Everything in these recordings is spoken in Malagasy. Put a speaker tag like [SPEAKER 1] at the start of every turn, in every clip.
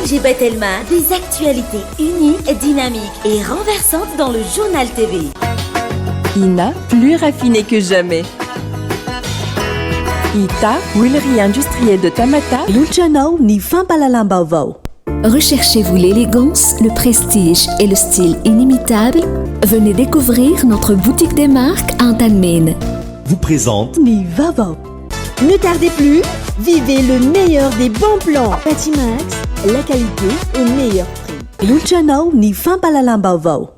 [SPEAKER 1] JB Telma, des actualités uniques, dynamiques et renversantes dans le journal TV.
[SPEAKER 2] Ina, plus raffinée que jamais. Ita, huilerie industrielle de Tamata.
[SPEAKER 3] Luciano ni fampalalam Vaovao.
[SPEAKER 4] Recherchez-vous l'élégance, le prestige et le style inimitable? Venez découvrir notre boutique des marques à Antalmine.
[SPEAKER 5] Vous présente
[SPEAKER 3] Ni Vaovao. Ne tardez plus, vivez le meilleur des bons plans. Patimax, la qualité au meilleur prix. Luciano ni fampalalam Vaovao.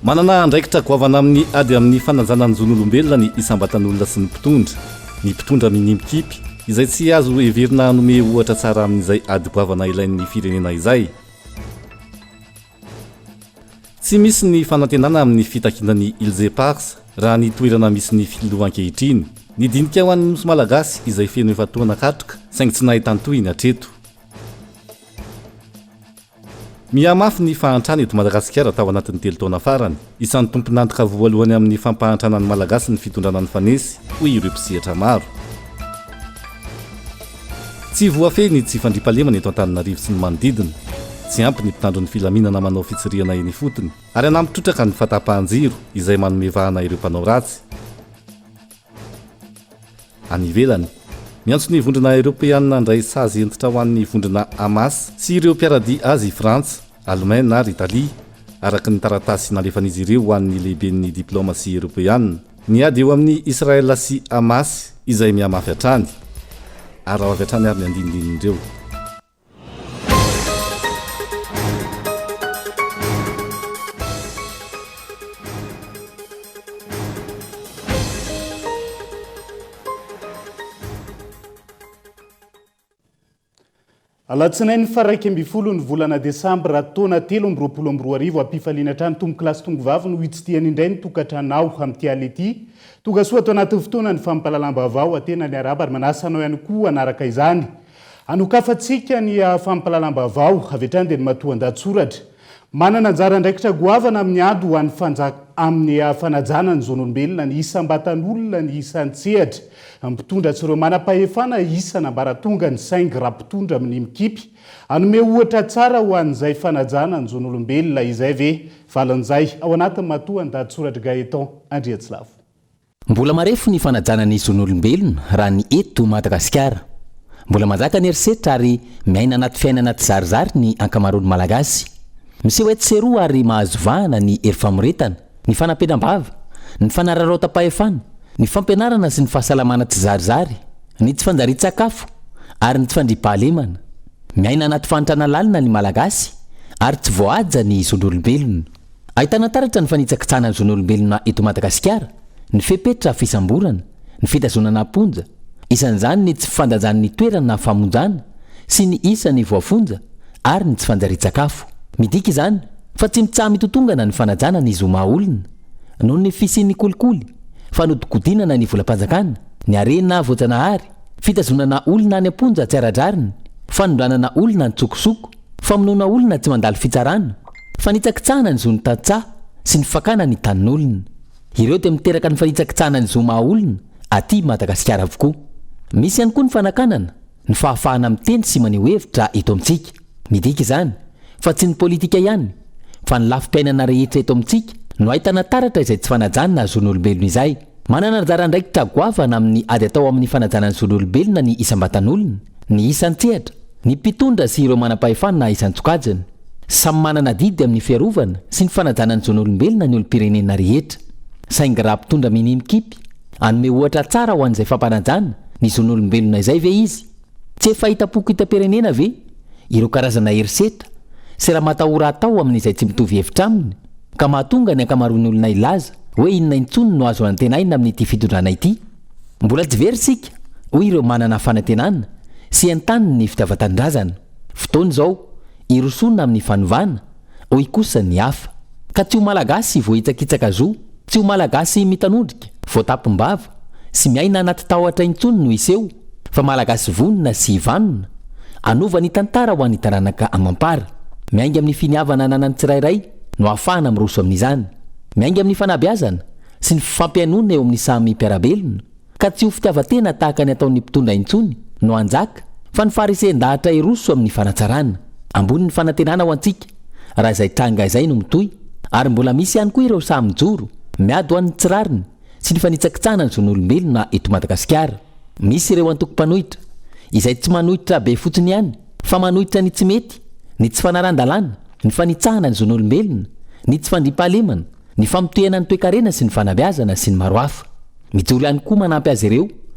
[SPEAKER 6] Manana andraikitra goavana amin'ny ady amin'ny fananjanany zon'olombelona ny isambatan'olona sy ny mpitondra minimikipy izay tsy azo heverina hanome ohatra tsara amin'izay ady goavana ilain'ny firenena izay. Tsy misy ny fanantenana amin'ny fitakinany Ilze Pars raha ny toerana misy ny filoha ankehitriny. Nidinika ho an'ny nosy malagasy izay feno efa toana katroka saingy tsy nahitan-tohiny hatreto. Mihamafy ny fahantrana eto Madagasikara tao anatin'ny 3 taona farany. Isan'ny tompon'antoka voalohany amin'ny fampahantranan'ny malagasy ny fitondrana ny fanesy hoy ireo mpisehatra maro. Tsy voafeny tsy fandriampahalemana eto Antananarivo sy ny manodidina. Tsy ampy ny mpitandro ny filaminana manao fitsiriana eny fotony ary anampitrotraka ny fatapahan-jiro izay manome vahana ireo mpanao ratsy. Any ivelany, miantso ny vondrona Europeanina ndray sazy entitra ho an'ny vondrona Hamas sy ireo mpiaradia azy i Frantsa, Allemagne ary Italia araka ny taratasy nalefan'izy ireo ho an'ny lehiben'ny diplomasia Europeanina. Niady eo amin'ny Israela sy Hamas izay mihamafy hatrany ary ao avy hatrany ary ny andinindinindreo.
[SPEAKER 7] Alatsinainy faraiky amby folo ny volana Decembre taona 2022 ampifaliana trano tombo kilasy tongo vavy no hitsitiany indray ny tokatranao amin'ity alety. Tonga soa atao anaty fotoana ny fampalalam Vaovao atena ny araba ary manasanao ihany koa anaraka izany. Anokafantsika ny fampalalam Vaovao avy hatrany dia ny matoa an-datsoratra. Manana anjara andraikitra goavana amin'ny ady ho amin'ny fanajana ny zon'olombelona ny isam-batan'olona ny isan-tsehatra. Mpitondra tsy ireo manam-pahefana isana mbaratonga ny saingy raha-mpitondra amin'ny mikipy. Anome ohatra tsara ho an'izay fanajana ny zon'olombelona izay ve valan'izay ao anatin'ny matoa an-datsoratra Gaeton Andriatsilavo.
[SPEAKER 8] Mbola marefo ny fanajana ny zon'olombelona raha ny eto Madagasikara. Mbola mazaka ny erisetra ary miaina anaty fiainana anaty zarizary ny ankamaroan'ny malagasy. Miseho etseroa ary mahazo vahana ny hery famoretana, ny fanampenam-bava, ny fanararaotam-pahefana, ny fampianarana sy ny fahasalamana tsy zarizary, ny tsy fanjarian-tsakafo ary ny tsy fandriampahalemana. Miaina anaty fantrana lalina ny malagasy ary tsy voahaja ny zon'olombelona. Ahitana taratra ny fanitsakitsana ny zon'olombelona eto Madagasikara, ny fepetra fisamborana, ny fitazonana ponja, isan'izany ny tsy fandanjany toerana famonjana sy ny isan'ny voafonja ary ny tsy fanjarian-tsakafo. Midika izany fa tsy mitsaha mitotongana ny fanajana ny zoma olona noho ny fisian'ny kolikoly, fanodikodinana ny volam-panjakana, ny arena voajanahary, fitazonana olona any amponja tsy aradrariny, fanondranana olona ny tsokosoko, famonoana olona tsy mandalo fitsarana, fanitsakitsahana ny zon'tantsaha sy ny fakana ny tanin'olona. Ireo dia miteraka ny fanitsakitsahana ny zoma olona aty Madagasikara avokoa. Misy ihany koa ny fanakanana, ny fahafahana miteny sy maneho hevitra eto amintsika. Midika izany fa tsy ny politika ihany, fa ny lafim-piainana rehetra eto amintsika no ahitana taratra izay tsy fanajana zon'olombelona izay. Manana anjara andraikitra goavana amin'ny ady atao amin'ny fanajana ny zon'olombelona ny isam-batan'olona, ny isan-tsehatra, ny mpitondra sy ireo manam-pahefana isan-tsokajana. Samy manana didy amin'ny fiarovana sy ny fanajana ny zon'olombelona ny olom-pirenena rehetra. Saingy raha mpitondra minimikipy anome ohatra tsara ho an'izay fampanajana ny zon'olombelona izay ve izy? Tsy efa hitapoko hitam-pirenena ve ireo karazana herisetra sy raha matahora atao amin'izay tsy mitovy hevitra aminy, ka mahatonga ny ankamaroan'ny olona ilaza hoe inona intsony no azo antenaina amin'ity fitondrana ity. Mbola tsy very sika hoy ireo manana fanantenana sy an-tany ny fitiavan-tanindrazana. Fotoana izao irosona amin'ny fanovana, hoy kosa ny hafa. Ka tsy ho malagasy voahitsakitsaka zo, tsy ho malagasy mitanondrika, voatapim-bava sy miaina anaty tahotra intsony no iseho, fa malagasy vonona sy vanona, anova ny tantara ho an'ny taranaka amampara. miainga amin'ny finiavana ananany tsirairay no ahafahana miroso amin'izany, miainga amin'ny fanabeazana sy ny fampianona eo amin'ny samy mpiarabelona, ka tsy ho fitiavatena tahaka ny ataon'ny mpitondra intsony no anjaka fa ny farisendahatra iroso amin'ny fanatsarana. Ambony ny fanantenana ho antsika raha izay tranga izay no mitoy, ary mbola misy ihany koa ireo samy joro miady ho an'ny tsirariny sy ny fanitsakitsahana ny zon'olombelona eto Madagasikara. Misy ireo antoko-panohitra izay tsy manohitra be fotsiny ihany fa manohitra ny tsy mety, ny tsy fanaran-dalàna, ny fanitsahana ny zon'olombelona, ny tsy fandrimpahalemana, ny famitohana ny toe-karena sy ny fanabeazana sy ny maro hafa. Mijoro ihany koa manampy azy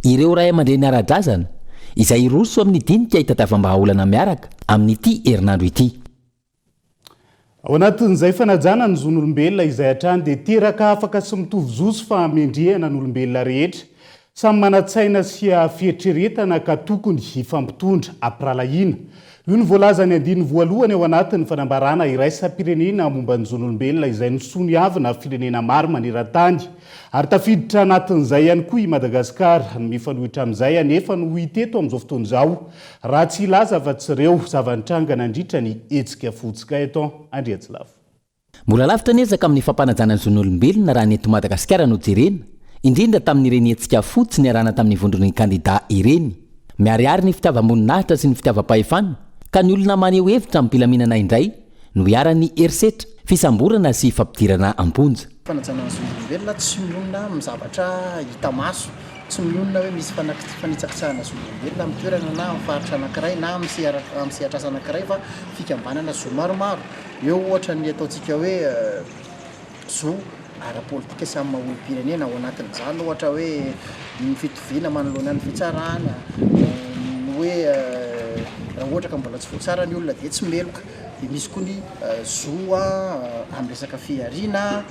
[SPEAKER 8] ireo ray aman-dreny ara-drazana izay roso amin'ny dinika hitadiavam-bahaolana miaraka amin'ity herinandro ity.
[SPEAKER 7] Ao anatin'izay fanajana ny zon'olombelona izay hatrany dia teraka afaka sy mitovy zoso fa mendrihana ny olombelona rehetra, samy manatsaina sy fieritreretana ka tokony hifampitondra ampiralahina. Io ny voalaza ny andiny voalohany ao anatin'ny fanambarana iraisam-pirenena momba ny zon'olombelona izay nisoniavina firenena maro maneran-tany, ary tafiditra anatin'izay ihany koa i Madagasikara. Ny mifanohitra amin'izay anefa no hita eto amin'izao fotoana izao, raha tsy ilaza fa tsy ireo zava-nitranga nandritra ny hetsika fotsika eto Andriatsilavo.
[SPEAKER 8] Mbola lavitra nezaka amin'ny fampanajana ny zon'olombelona raha ny eto Madagasikara no jerena, indrindra tamin'ireny hetsika fotsy ny arana tamin'ny vondron'ny kandida ireny. Miariary ny fitiavam-boninahitra sy ny fitiavam-pahefana, ka ny olona maneho hevitra amin'ny mpilaminana indray no hiara-ny herisetra, fisamborana sy fampidirana amponja.
[SPEAKER 5] Fanajana ny zon'olombelona tsy milonona amin'ny zavatra hita maso, tsy milonona hoe misy fanitsakitsahana zon'olombelona amin'ny toerana na amin'ny faritra anankiray na amin'ny sehatrasa anankiray fa fikambanana zo maromaro. Eo ohatra ny ataontsika hoe zo ara-politika sy amin'ny maha-olom-pirenena ao anatin'izany, ohatra hoe ny fitoviana manoloana ny fitsarana, hoe raha ohatra ka mbola tsy voatsara ny olona dia tsy meloka. Dia misy koa ny zo amin'ny resaka fiariana,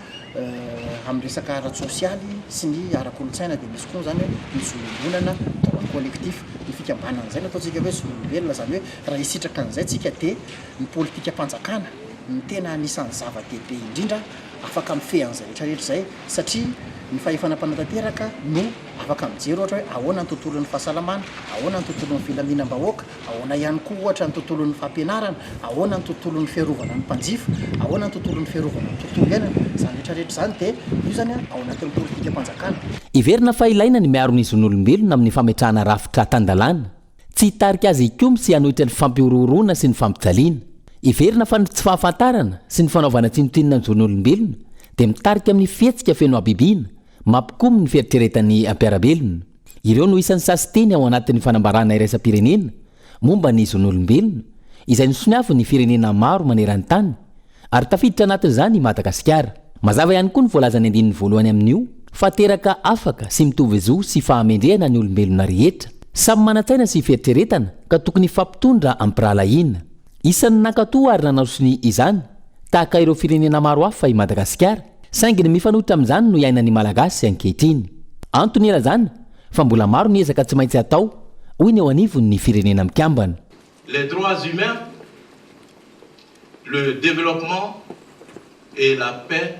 [SPEAKER 5] amin'ny resaka ara-tsosialy sy ny ara-kolotsaina. Dia misy koa zany hoe ny zon'olonana tao kolektif, ny fikambanana izay no ataontsika hoe zon'olombelona, zany hoe raha hisitraka an'izay tsika dia ny politika mpanjakana ny tena anisan'ny zava-dehibe indrindra afaka mifehan'izay rehetrarehetra izay, satria ny fahefana-panatanteraka no afaka mijery ohatra hoe ahoana ny tontolon'ny fahasalamana, ahoana ny tontolon'ny filaminam-bahoaka, ahoana ihany koa ohatra ny tontolon'ny fampianarana, ahoana ny tontolon'ny fiarovana ny mpanjifa, ahoana ny tontolon'ny fiarovana ny tontolo iainana. Izany rehetrarehetra izany dia io zany ao anatin'ny politika mpanjakana.
[SPEAKER 8] Iverina fa ilaina ny miaro ny zon'olombelona amin'ny fametrahana rafitra tan-dalàna, tsy hitarika azy ikomy sy hanohitra ny fampihorohorona sy ny fampijaliana. Iverina fa ny tsy fahafantarana sy ny fanaovana tsinotinina ny zon'olombelona dia mitarika amin'ny fihetsika feno abibiana, mampikomy ny fieritreretan'ny ampiarabelona. Ireo no isan'ny sasiteny ao anatin'ny fanambarana iraisam-pirenena momba ny zon'olombelona izay nisoniavy ny firenena maro maneran-tany, ary tafiditra anatin'izany i Madagasikara. Mazava ihany koa ny voalaza ny andininy voalohany amin'io fa teraka afaka sy mitovy zo sy fahamendrehana ny olombelona rehetra, samy manatsaina sy fieritreretana ka tokony fampitondra ampiralahina. Isan'ny nankatoa ary nanaosiny izany tahaka ireo firenena maro hafa i Madagasikara, saingy ny mifanohitra amin'izany no iainan'ny malagasy ankehitriny. Antony ilazana fa mbola maro ny ezaka tsy maintsy atao, hoy ny eo anivon'ny firenena mikambana.
[SPEAKER 9] Les droits humains, le développement et la paix.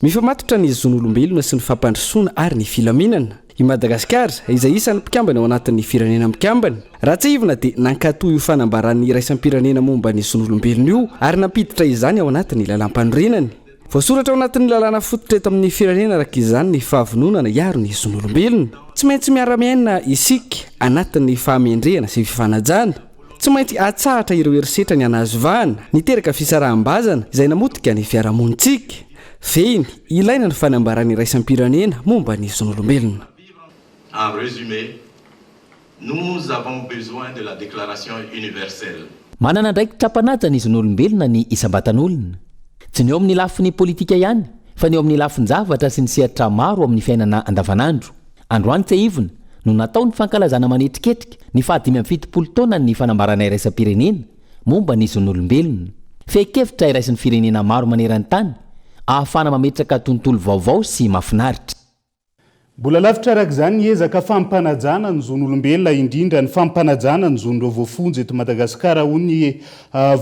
[SPEAKER 10] Mifamatotra ny zon'olombelona sy ny fampandrosoana ary ny filaminana. I Madagasikara izay isan'ny mpikambana ao anatin'ny firenena mikambana, raha tsy ivona dia nankatoy io fanambaran'ny iraisam-pirenena momba ny zon'olombelona io ary nampiditra izany ao anatin'ny lalam-panorenany. Voasoratra ao anatin'ny lalàna fototra eto amin'ny firenena araka izany ny fahavononana hiaro ny zon'olombelona. Tsy maintsy miara-miaina isika anatin'ny fahamendrehana sy fifanajana. Tsy maintsy atsahatra ireo herisetra ny anazovahana, niteraka fisaraham-bazana izay namotika ny fiarahamonitsika. Feny ilaina ny fanambarany iraisam-pirenena momba ny zon'olombelona.
[SPEAKER 9] En résumé, nous avons besoin de la déclaration universelle.
[SPEAKER 8] Manana ndraiky trapanaja ny zon'olombelona ny isam-batan'olona. Tsy ny eo amin'ny lafin'ny politika ihany, fa ny eo amin'ny lafin-javatra sy ny sehatra maro amin'ny fiainana andavanandro. Androany tsy ivona no natao ny fankalazana manetriketrika ny 570 taona ny fanambarana iraisam-pirenena momba ny zon'olombelona. Fehi-kevitra iraisin'ny firenena maro maneran-tany ahafana mametraka tontolo vaovao sy mahafinaritra.
[SPEAKER 7] Mbola lavitra araka izany ny ezaka fampanajana ny zon'olombelona, indrindra ny fampanajana ny zon'ireo voafonjy eto Madagasikara, ho ny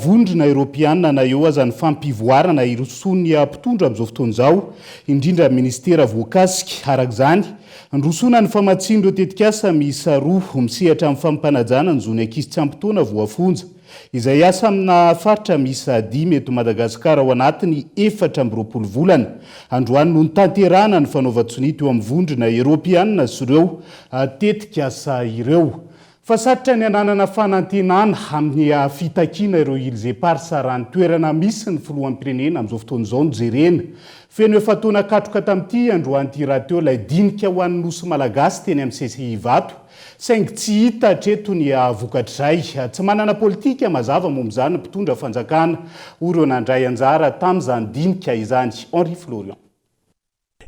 [SPEAKER 7] vondrona Eoropeana na eo aza ny fampivoarana irosony mpitondra amin'izao fotoana izao, indrindra ministera voakasika. Araka izany ndrosona ny famatsian'ireo tetikasa miisa roa misehatra amin'ny fampanajana ny zony ankizy tsy ampy taona voafonja. izay asa amina faritra misy 10 eto Madagasikara ao anatiny 4 volana. Androany no tanterana ny fanaovan-tsonito eo amin'ny vondrona Eropeanina sy ireo tetika asa ireo. Fa sarotra ny ananana fanantenana amin'ny fitakiana ireo Ilze Parsa raha ny toerana misy ny filohan'ny pirenena amin'izao fotoan'izao no jerena. Feno efa taona katroka tamin'ity androany ity raha teo ilay dinika ho an'ny nosy malagasy teny amin'ny CCI Vato. Saingy tsy hita hatreto ny vokatrizay. Tsy manana politika mazava momba izany mpitondra fanjakana ireo nandray anjara tamin'izany dinika izany. Henri Florian.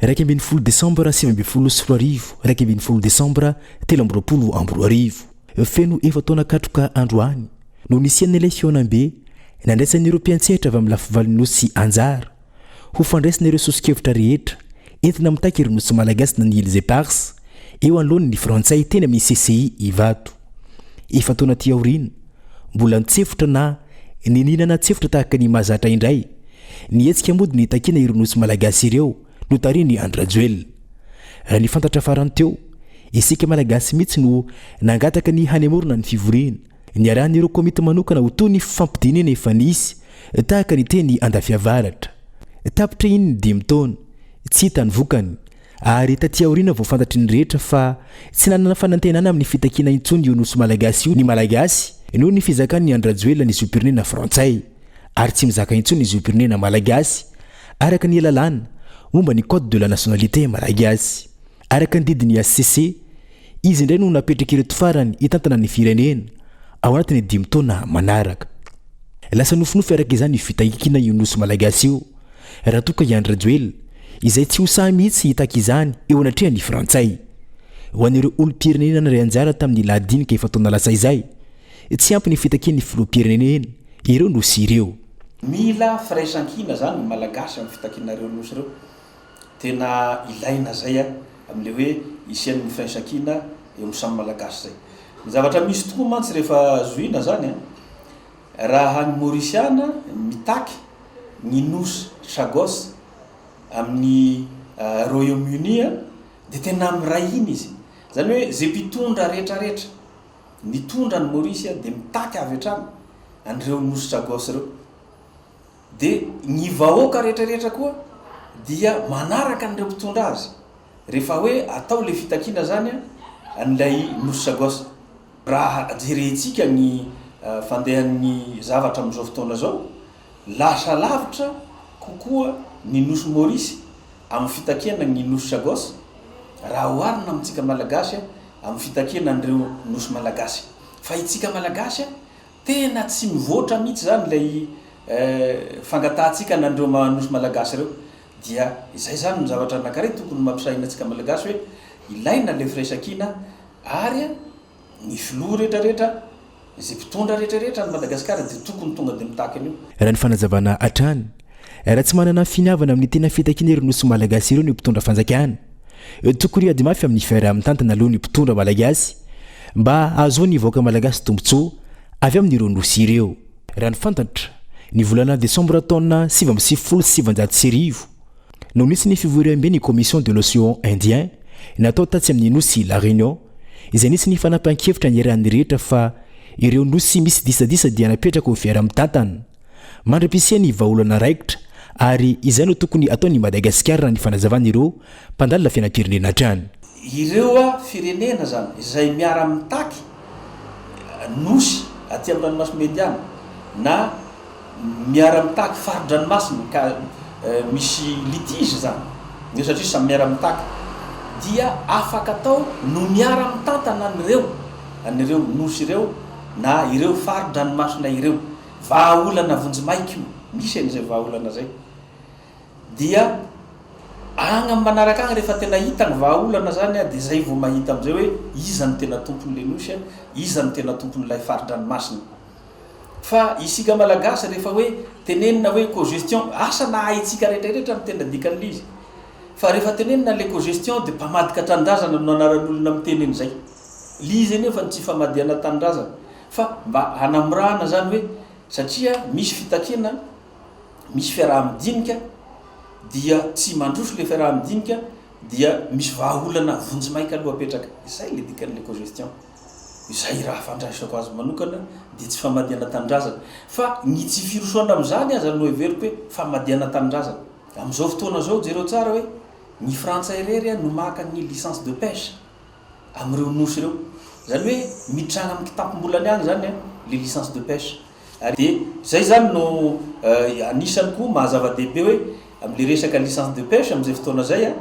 [SPEAKER 11] 20 Decembre 2024, 20 Decembre 2024. Feno efa taona katroka androany no nisian'ny election be nandraisan'ny European-tsetra avy amin'ny lafivaliny nosy anjara ho fandraisana ireo sosikevitra rehetra entina mitaka ireo nosy malagasy na ny Ilze Parsa eo anoloany ny frantsay teny amin'ny CCI Ivato. Efa taona ty aorina mbola nitsefitra na nininana tsefitra tahaka ny mahazatra indray nietsika mody ny takina ireo nosy malagasy ireo no tariny Andrajoel. Raha ny fantatra farany teo isika malagasy mihitsy no nangataka ny hanemorona ny fivorina niarahany ireo komite manokana ho toy ny fampidinina efa nisy tahaka ny teny Andafiavaratra. Tapitra iny ny 10 taona tsy hita ny vokany ary taty aorina vao fantatry ny rehetra fa tsy nanana fanantenana amin'ny fitakiana intsony io nosy malagasy io ny malagasy noho ny fizakan'ny Andrajoel ny zopirenena frantsay ary tsy mizaka intsony ny zopirenena malagasy araka ny lalàna momba ny code de la nationalité malagasy. Araka ny didiny ACC izy indray no napetraka ireto farany hitantana ny firenena ao anatin'ny 10 taona manaraka. Lasa nofinofy araka izany fitakiana io nosy malagasy io raha toka i Andrajoel izay tsy hosahy mihitsy hitaka izany eo anatrehan'ny frantsay. Ho an'ireo olo-pirenena naray anjara tamin'ny ladinika efa taona lasa izay tsy ampy ny fitakian'ny filoham-pirenena ireo nosy ireo.
[SPEAKER 12] Mila firaisan-kina zany ny malagasy amin'ny fitakianareo nosy ireo. Tena ilaina zay amin'le hoe isian'ny firaisan-kina eo amin'ny samy malagasy zay. Ny zavatra misy tokoa mantsy rehefa zoina zany raha any Mauritiana mitaky ny nosy Chagos amin'ny Royaume-Uni dia tena miray iny izy. Zany hoe zay mpitondra rehetrarehetra mitondra ny Maurice dia mitaky avy hatrany an'ireo nosy Chagos ireo. Dia ny vahoaka rehetrarehetra koa dia manaraka an'ireo mpitondra azy rehefa hoe atao le fitakiana zany an'ilay nosy Chagos. Raha jerentsika ny fandehan'ny zavatra amin'izao fotoana zao lasa lavitra kokoa ny nosy Maurice amin'ny fitakiana ny nosy Chagos raha oharina amintsika malagasy amin'ny fitakiana an'ireo nosy malagasy. Fa itsika malagasy tena tsy mivoatra mihitsy zany ilay fangatahantsika n'andreo nosy malagasy ireo. Dia izay zany ny zavatra anankiray tokony mampisaina antsika malagasy hoe ilaina le firaisan-kina ary ny filoha rehetrarehetra izay mpitondra rehetrarehetra ny Madagasikara dia tokony tonga dia mitaky an'io.
[SPEAKER 11] Raha ny fanazavana hatrany raha tsy manana finiavana amin'ny tena fitakiana ireo nosy malagasy ireo ny mpitondra fanjakana tokony ady mafy amin'ny fiaraha-mitantana aloha ny mpitondra malagasy mba azo ny vahoaka malagasy tombontsoa avy amin'ireo nosy ireo. Raha ny fantatra ny volana Decembre taona 1979 no nisy ny fivoiram-be ny commission de l'océan Indien natao tatsy amin'ny nosy La Réunion izay nisy ny fanampan-kevitra ny rahan'ny rehetra fa ireo nosy misy disadisa dia napetraka ho fiara-mitantana mandra-pisia ny vahaolana raikitra ary izay no tokony ataon'ny Madagasikara ny fanazavana ireo mpandalina fiainam-pirenena hatrany.
[SPEAKER 12] Ireo firenena zany izay miara-mitaky nosy aty amin'ny ranomasina Mediana na miara-mitaky farin-dranomasina ka misy litige zany ny satria samy miara-mitaky dia afaka atao no miara-mitantana an'ireo nosy ireo na ireo farin-dranomasina ireo. Vahaolana vonjimaiky misy an'izay vahaolana zay dia agny amin'ny manaraka agny rehefa tena hita ny vahaolana zany dia zay vao mahita amin'izay hoe iza ny tena tompon'le nosy iza ny tena tompon'ilay farin-dranomasina. Fa isika malagasy rehefa hoe tenenina hoe co-gestion asa nahaitsika rehetrarehetra ny tena dikan'le izy. Fa rehefa tenenina le co-gestion dia mpamadika tanindrazana no anaran'olona miteneny zay. Lizy nefa ny tsy famadihana tanindrazana fa mba hanamorana zany hoe satria misy fitakiana misy fiaraha-midinika dia tsy mandroso le fiaraha-midinika dia misy vahaolana vonjimaika aloha apetraka. Izay le dikan'le co-gestion. Izay raha fandraisako azy manokana dia tsy famadiana tanindrazana fa ny tsy firosoana amin'izany aza no everiko hoe famadiana tanindrazana. Amin'izao fotoana zao jereo tsara hoe ny frantsay rery no maka ny licence de pêche amin'ireo nosy ireo, zany hoe mitranga amin'ny kitapom-bolany any zany le licence de pêche. Ary dia zay zany no anisany koa mahazava-dehibe hoe amin'le resaka licence de pêche amin'izay fotoana zay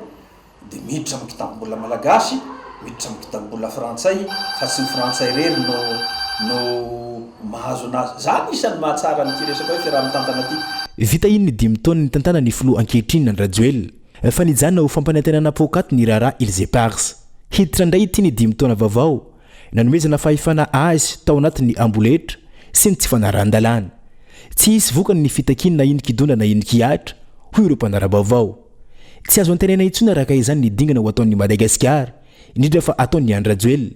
[SPEAKER 12] dia miditra amin'ny kitapom-bola malagasy, miditra amin'ny kitapom-bola frantsay, fa tsy ny frantsay rery no mahazo anazy. Zany isany mahatsara nyty resaka hoe fiaraha-mitantana ty.
[SPEAKER 11] Vita iny 5 taona ny tantana ny filoha ankehitriny ny Rajoel fa nijanona ho fampanantenana pokaty ny raharaha Ilzepars. Hiditra indray ity ny 5 taona vaovao nanomezana fahefana azy tao anatin'ny amboletra sy ny tsy fanaran-dalàna. Tsy hisy vokany ny fitakiny na iniky idondra na iniky hiatra hoy ireo mpanara-baovao. Tsy azo antenena intsony araka izany ny dingana ho ataon'ny Madagasikara indrindra fa ataon'ny Andry Rajoel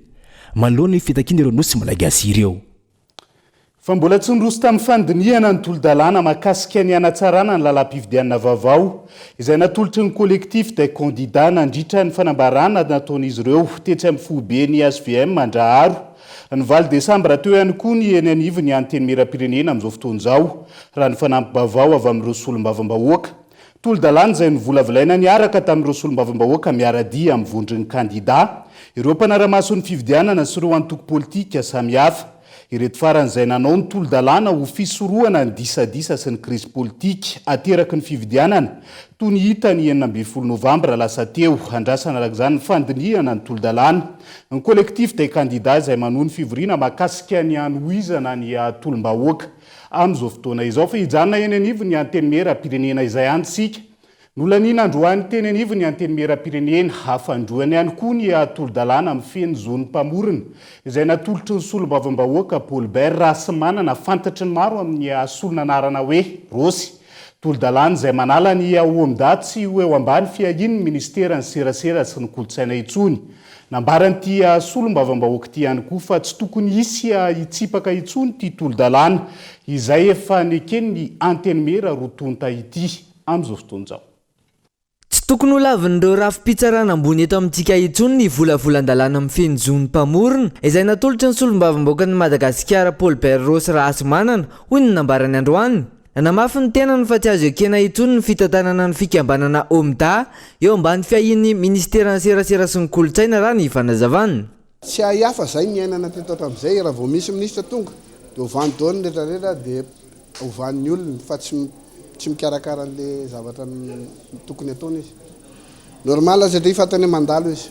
[SPEAKER 11] manoloana ny fitakiny ireo nosy malagasy ireo.
[SPEAKER 7] Fa mbola tsy nroso tamin'ny fandiniana ny tolo-dalàna mahakasika ny hanatsarana ny lalam-pifidianana vaovao izay natolotry ny collectif des candidats nandritra ny fanambarana nataon'izy ireo tetsy amin'ny fobe ny SVM Mandraharo ny valo Decembre teo ihany koa ny eny anivo ny anteny mera-pirenena amin'izao fotoana izao raha ny fanampy-baovao avy amin'ireo solombavam-bahoaka. Tolo-dalàna izay novolavolaina niaraka tamin'ireo solombavam-bahoaka miara-dia amin'ny vondron'ny kandida ireo mpanara-maso ny fifidianana sy ireo antoko politika samihafa. Ireto faran'izay nanao ny tolo-dalàna ho fisorohana ny disadisa sy ny krizy politika ateraky ny fifidianana toy ny hita ny 19 Novambra lasa teo andrasana araka ny fandiniana ny tolo-dalàna. Ny collectif des candidats izay manohy ny fivoriana mahakasika ny anohizana ny tolom-bahoaka amin'izao fotoana izao fa hijanona eny anivo ny anteny mera-pirenena izay antsika. Nolanina androany teny anivo ny anteny mera-pirenena hafandroany ihany koa ny tolo-dalàna amin'ny feny zony mpamorona izay natolotry ny solombavam-bahoaka Paulbert raha sy manana fantatry ny maro amin'ny solona anarana hoe Rosy. Tolo-dalàna izay manala ny homdaty sy ho eo ambany fiahiny ny ministera ny serasera sy ny kolotsaina intsony. Nambaran'ity solombavam-bahoaka ty ihany koa fa tsy tokony hisy hitsipaka intsony ty tolo-dalàna izay efa nekeny ny anteny mera rotonta ity amin'izao fotoana izao.
[SPEAKER 13] Tsy tokony ho lavin'ireo rafi-pitsarana ambony eto amintsika intsony ny volavolan-dalàna amin'ny feny zony mpamorona izay natolotry ny solombavam-bahoaka ny Madagasikara Paulbert Rosy raha sy manana hoy ny nambarany androany. Nanamafy ny tenany fa tsy azo ekena intsony ny fitantanana ny fikambanana OMDA eo ambany fiahin'ny ministera ny serasera sy ny kolotsaina raha ny fanazavana.
[SPEAKER 14] Tsy hahafa zay ny ainana teto hatramin'izay raha vao misy ministra tonga dia hovany daony rehetrarehetra dia hovan'ny olona fa tsy mikarakara an'le zavatra tokony ataony izy. Normal satria fantany mandalo izy.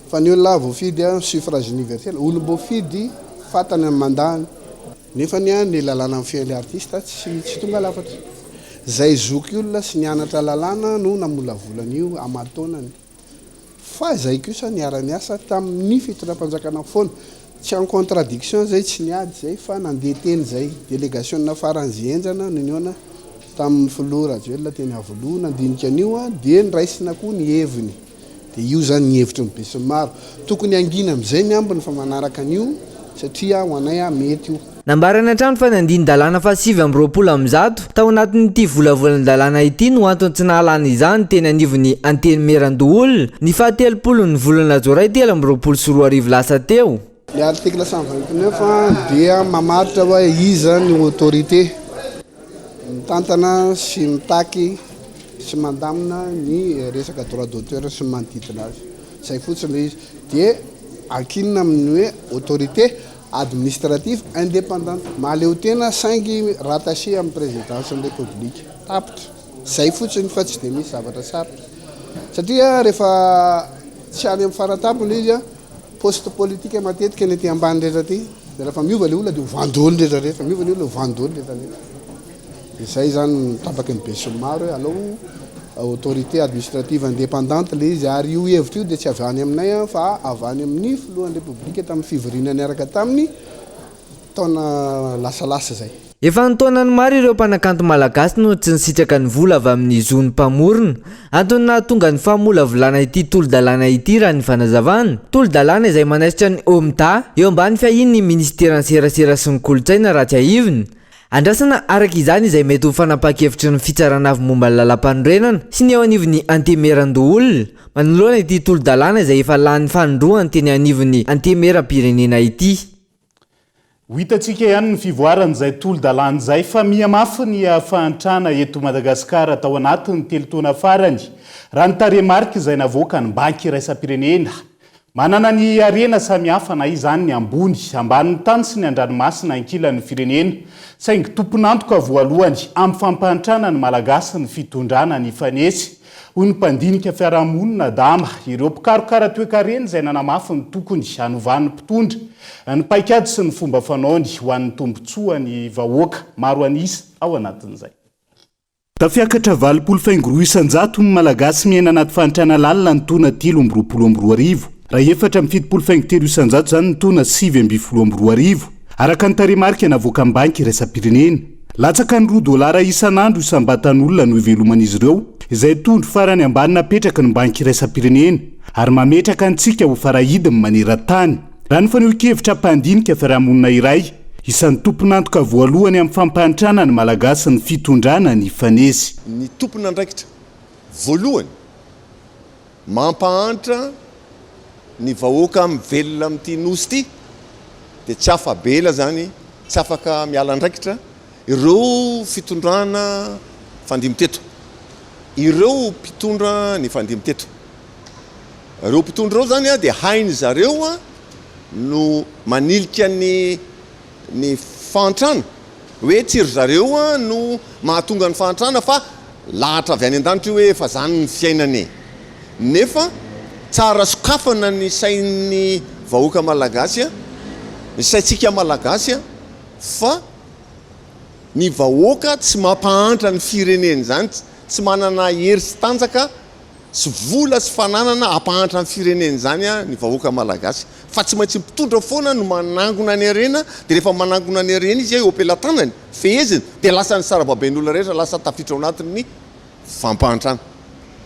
[SPEAKER 14] Fa ny olona voafidy suffrage universel, olo mbo fidy fantany mandany. Nefa ny lalàna amin'ny fiain'le artista tsy tonga lafatra. Zay zoky olona sy nianatra lalàna no namolavolana io amataonany. Fa zay kosa niara-niasa tamin'ny fitondram-panjakana foana. Tsy en contradiction zay tsy niady zay fa nandeha teny zay délégation na faran'zy enjana noniona tamin'ny filoha Rajoel teny avoloa nandinika an'io dia niraisina koa ny heviny. Dia io zany ny hevitra ny be sy maro. Tokony angina amin'izay ny ambiny fa manaraka an'io satria ho anay mety io.
[SPEAKER 13] Nambarana hatrany fa nandiny-dalàna fa 720 tao anatin'ity volavolan-dalàna ity no antony tsy nahalana izany teny anivony anteny meran-doolona ny faha-telopolo ny volana Joray 2024 lasa teo.
[SPEAKER 14] Le article 129 dia mamaritra hoe iza ny autorité mitantana sy mitaky sy mandamina ny resaka droit d'auteur sy manodidina azy. Zay fotsiny izy dia ankinina amin'ny hoe autorité administrative indépendante mahaleo tena saingy rattaché amin'ny présidence de la République. Tapitra. Zay fotsiny fa tsy dia misy zavatra sarotra. Satria rehefa tsy any amin'ny faratapony izy poste politique matetika ny ety ambany rehetra ty dia rehefa miova le olona dia hovandolo rehetrarehetra miova ny olona hovandolo rehetrarehetra. Zay zany tapaka ny be sy maro hoe alao autorité administrative indépendante le izy ary io hevitra io dia tsy avy any aminay fa avy any amin'ny filohan'ny république tamin'ny fivoriana niaraka tamin'ny taona lasalasa zay.
[SPEAKER 13] Efa nitaonany maro ireo mpanakanto malagasy no tsy nisitraka ny vola avy amin'ny zony mpamorona antony nahatonga ny famolavolana ity tolo-dalàna ity raha ny fanazavana. Tolo-dalàna izay manaisitra ny OMDA eo ambany fiahin'ny ministera ny serasera sy ny kolotsaina raha tsy ahiviny. Andrasana araka izany izay mety ho fanapakevitry ny fitsarana avy momba ny lalam-panorenana sy ny eo anivony antemeran-doolona manoloana ity tolo-dalàna izay efa lany fanindroany teny anivony antemeram-pirenena ity.
[SPEAKER 7] ho hitantsika ihany ny fivoaran'izay tolo-dalan'izay fa mihamafy ny ahafahantrana eto Madagasikara tao anatin'ny telotaona farany raha ny taremarika izay navoaka ny banky iraisam-pirenena manana ny arena samihafa na izany ny ambony ambanin'ny tany sy ny andranomasina ankilan'ny firenena saingy tomponantoka voalohany amin'ny fampahantrana ny malagasy ny fitondrana ny fanesy hoy ny mpandinika fiarahamonina dama ireo mpikarokara toe-karena izay nanamafy ny tokony hanovan'ny mpitondra ny paikady sy ny fomba fanaony ho an'ny tombotsoa ny vahoaka maro anisa ao anatin'izay tafiakatra 20 ny malagasy miaina anaty fahantrana lalina ny tona 3 raha 7 zany ny tona 5 araka ny taremarika navoaka ny banky iraisam-pirenena latsaka ny $2 isan'andro isambatan'olona no iveloman'izy ireo izay tondro farany ambany napetraka ny banky iraisam-pirenena ary mametraka antsika ho farahidiny maneran-tany raha ny faneho-kevitra mpandinika fiarahamonina iray isan'ny tomponantoka voalohany amin'ny fampahantrana ny malagasy ny fitondrana ny fanesy
[SPEAKER 15] ny tomponandraikitra voalohany mampahantra ny vahoaka mivelona amin'ity nosy ity dia tsy afabela zany tsy afaka miala andraikitra ireo fitondrana fandimiteto ireo mpitondra ny fandimiteto ireo mpitondra ireo zany dia hainy zareo no manilika ny fahantrana hoe tsiry zareo no mahatonga ny fahantrana fa lahatra avy any an-danitra hoe fa zany ny fiainany nefa tsara sokafana ny sain'ny vahoaka malagasy ny saintsika malagasy fa ny vahoaka tsy mampahantra ny fireneny zany tsy manana hery sy tanjaka sy vola sy fananana ampahantra ny fireneny zany ny vahoaka malagasy fa tsy maintsy mpitondra foana no manangona ny arena dia rehefa manangona ny arena izy eo ampelantanany feheziny dia lasa ny sarababen'olona rehetra lasa tafitra ao anatin'ny fampahantrana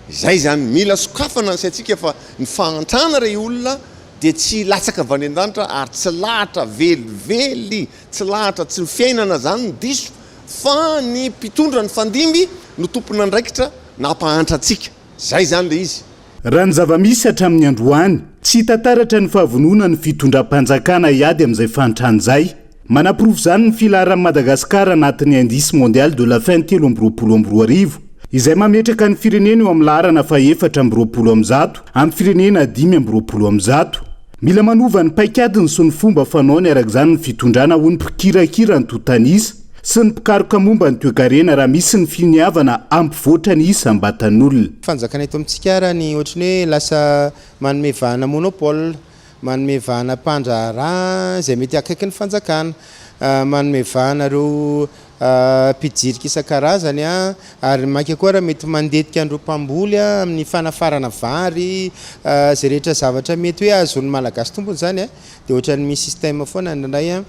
[SPEAKER 15] izay zany mila sokafana ny saintsika fa ny fahantrana ray olona dia tsy latsaka avy any an-danitra ary tsy lahatra velively tsy lahatra tsy ny fiainana zany ny diso fa ny mpitondra ny fandimby no tompona andraikitra nampahantra antsika zay zany le izy
[SPEAKER 7] raha ny zava-misy hatramin'ny androany tsy hitantaratra ny fahavonona ny fitondram-panjakana iady amin'izay fahantrana izay manapirofo zany ny filaran'i Madagasikara anatin'ny indice mondial de la faim 3 izay mametraka ny firenena eo amin'ny laharana fa 4 amin'ny firenena 5 mila manova ny paikadiny sy ny fomba fanaony araka izany ny fitondrana ho ny mpikirakira ny totanisa sy ny mpikaroka momba ny toe-karena raha misy ny finiavana ampivoatra ny isa ambatan'olona
[SPEAKER 16] fanjakana eto amintsika raha ny ohatrany hoe lasa manome vahana monopole manome vahana mpandraharaha izay mety akaiky ny fanjakana manome vahana reo mpijirika isan-karazany ary maika koa raha mety mandetika andreo mpamboly amin'ny fanafarana vary zay rehetra zavatra mety hoe azon'ny malagasy tompony zany dia ohatrany misy système foana indray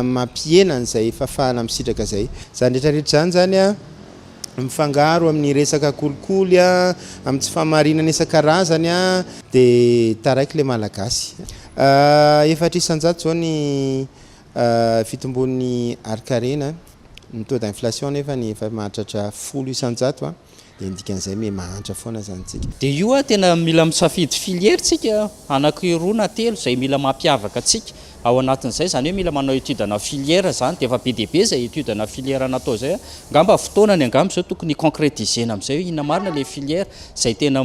[SPEAKER 16] mampienana izay fafahana misitraka zay zany rehetrarehetra zany mifangaro amin'ny resaka kolikoly amin'ny tsy fahamarinana isan-karazany dia taraiky le malagasy 400 zao ny fitombon'ny arikarena ny taux d'inflation nefa ny efa mahatratra 10% dia indikan'izay mahantra foana zany tsika
[SPEAKER 17] dia io tena mila misafidy filière tsika anakiroa na telo zay mila mampiavaka atsika ao anatin'izay zany hoe mila manao étude na filière zany dia efa be dia be zay étude na filière natao zay ngamba fotoanany angamba zao tokony concrétisena amin'izay hoe inona marina le filière zay tena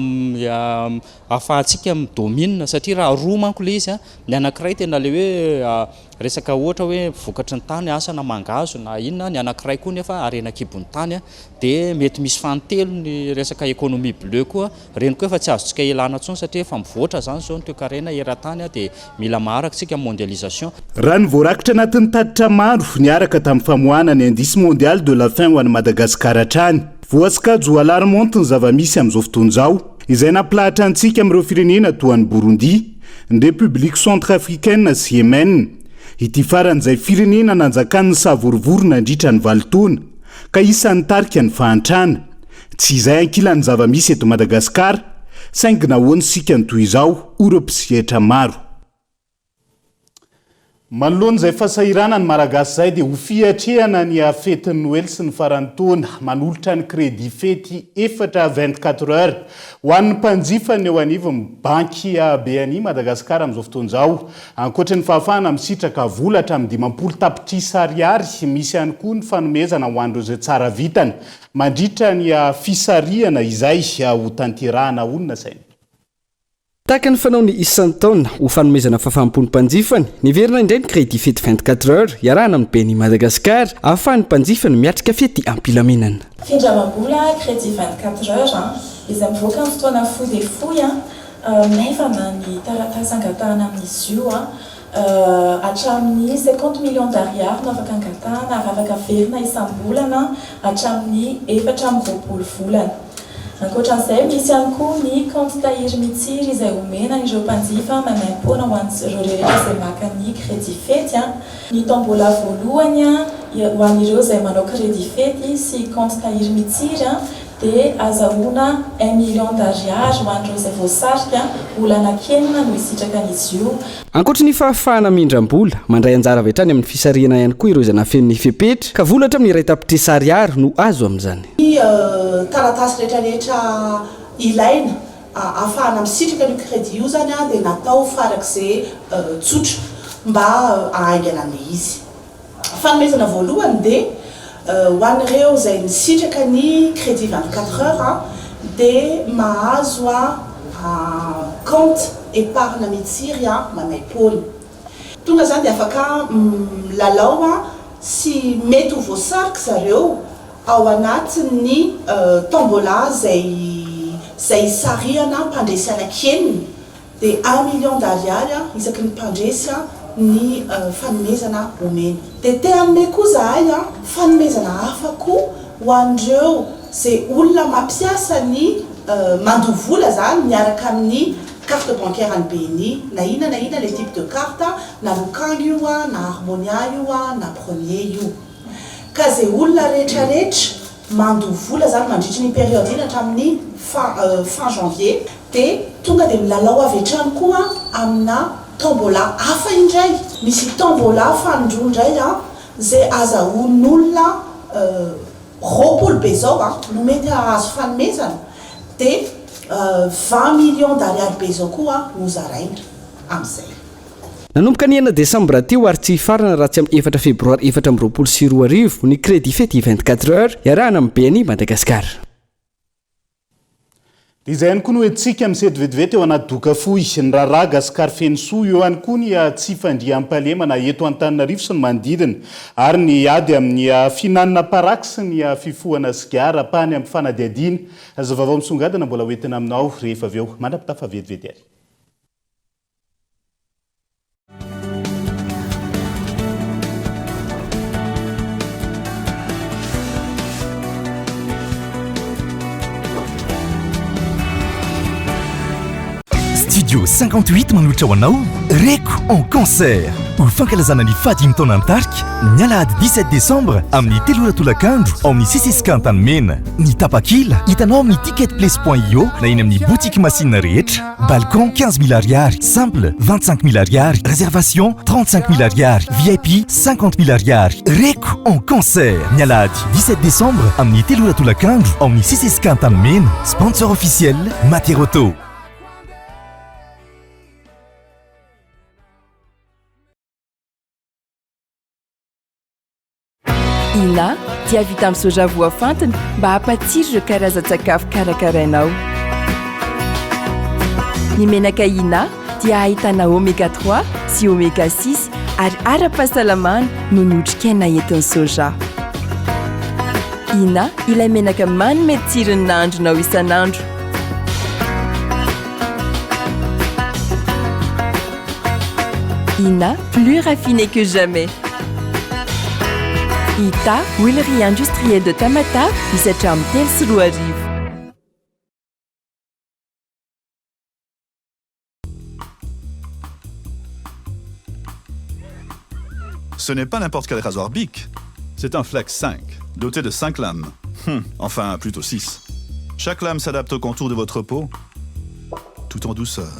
[SPEAKER 17] ahafahantsika midomine satria raha roa manko le izy ny anankiray tena le hoe resaka ohatra hoe vokatry ny tany asa na mangazo na inona ny anankiray koa nefa arena kibon'ny tany dia mety misy fantelo ny resaka économie bleu koa reny koa efa tsy azontsika elana ntsony satria efa mivoatra zany zao ny toe-karena eran-tany dia mila maharaka tsika mondialisation
[SPEAKER 7] raha ny voarakitra anatin'ny taditra maro niaraka tamin'ny famoahana ny indice mondial de la faim ho an'ny Madagasikara hatrany voasikajo alarmonty ny zava-misy amin'izao fotoan'izao izay nampilahatra antsika amin'ireo firenena toa ny Burundi ny République centrafricaine sy Yemen ity faran'izay firenena nanjakany savorivory nandritra ny valitaona ka isan'ny tarika ny fahantrana tsy izay ankilan'ny zava-misy eto Madagasikara saingy nahoany sika ny toy izao oropsihetra maro manoloany izay fasahirana ny malagasy zay dia ho fiatrehana ny fetiny noely sy ny farantaona manolotra ny crédit fety 24 heures ho an'ny mpanjifa ny eo anivon'ny banky BNI Madagasikara amin'izao fotoan'izao ankoatra ny fahafahana misitraka vola hatramin'ny 500 tapitrisa ariary misy ihany koa ny fanomezana ho an'ireo izay tsara vitany mandritra ny fisarihana izay ho tanterahana olona saina.
[SPEAKER 10] Tahaka ny fanao ny isan'ny taona ho fanomezana fahafahampony mpanjifany niverina indray ny crédit fety 24 heures iarahana amin'ny BNI Madagasikara ahafahan'ny mpanjifany miatrika fety ampilaminana.
[SPEAKER 18] Findramam-bola crédit 24 heures izay mivoaka amin'ny fotoana fohy dia fohy maivana ny taratasy angatahana amin'izy io hatramin'ny 50 millions d'ariary no afaka angatahana ary afaka verina isam-bolana hatramin'ny 420 volana. Ankoatran'izay misy ihany koa ny compte tahiry mitsiry izay omena ireo mpanjifa manaim-poana ho an'ireo rehetra izay maka ny crédit fety ny tombola voalohany ho an'ireo izay manao crédit fety sy compte tahiry mitsiry dia azahoana 1 million d'ariary ho an'ireo izay voasarika olana kenina no isitraka an'izy io.
[SPEAKER 10] Ankoatra ny fahafahana mindram-bola mandray anjara avy hatrany amin'ny fisarihana ihany koa ireo izay nafen'ny fepetra ka volatra amin'ny iray tapitrisa ariary no azo amin'izany.
[SPEAKER 19] Taratasy rehetrarehetra ilaina ahafahana misitraka ny crédit io zany dia natao farak'izay tsotra mba ahaingana ny izy. Fanomezana voalohany dia ho an'ireo izay misitraka ny crédit 24 heures dia mahazo compte épargne mitsiry manaim-poana. Tonga zany dia afaka milalao sy mety ho voasarika zareo ao anatin'ny tombola zay sarihana mpandresy keniny dia 1 million d'ariary isaky ny mpandresy ny fanomezana omena. Dia te hanome koa zahay fanomezana hafa koa ho an'ireo zay olona mampiasa ny mandovola zany miaraka amin'ny carte bancaire ny BNI na ina le type de carte na lokanga io na harmonia io na premier io. Ka zay olona rehetrarehetra mandovola zany mandritra ny période iny hatramin'ny fin janvier dia tonga dia milalao avy hatrany koa amina tombola hafa indray. Misy tombola fanindroa indray zay azahoan'olona 20 be zao no mety ahazo fanomezana dia 20 millions d'ariary be zao koa no zaraina amin'izay.
[SPEAKER 10] Nanomboka ny ena Decembre teo ary tsy farana raha tsy amin'ny 4 Febroary 2024 ny crédit fety 24 heures iarahana amin'ny BNI Madagasikara.
[SPEAKER 7] Dia izay ihany koa no hoentsika misety vetivety eo anaty doka fohy ny raharaha Gasikara Fenosoa eo ihany koa ny tsy fandriam-pahalemana eto Antananarivo sy ny manodidina ary ny ady amin'ny finanana paraky sy ny fifohana sigara pany amin'ny fanadiadiana azo vaovao misongadina mbola hoentina aminao rehefa avy eo mandrapitafa vetivety ary.
[SPEAKER 20] Studio 58 manolotra ho anao Reko en concert ho fankalazana ny fadimy taona Antarika ny alahady 17 décembre amin'ny 3 tolakandro ao amin'ny sisisika Antanimena. Ny tapakila hitanao amin'ny ticketplace.io na eny amin'ny boutique machine rehetra. Balcon 15 000 ariary, simple 25 000 ariary, réservation 35 000 ariary, VIP 50 000 ariary. Reko en concert ny alahady 17 décembre amin'ny 3 tolakandro ao amin'ny sisisika Antanimena. Sponsor officiel Materoto.
[SPEAKER 2] Ina dia vita amin'ny soja voafantina mba hampatsiro ireo karazan-tsakafo karakarainao. Ny menaka Ina dia ahitana oméga 3 sy oméga 6 ary ara-pahasalamana no ny otrikaina entin'ny soja. Ina ilay menaka manome tsirony nahandronao isan'andro. Ina, plus raffiné que jamais. Ita, huilerie industrielle de Tamata, misatra amin'ny 3 sy 4 arivo.
[SPEAKER 21] Ce n'est pas n'importe quel rasoir Bic. C'est un Flex 5, doté de 5 lames. Enfin, plutôt 6. Chaque lame s'adapte au contour de votre peau, tout en douceur.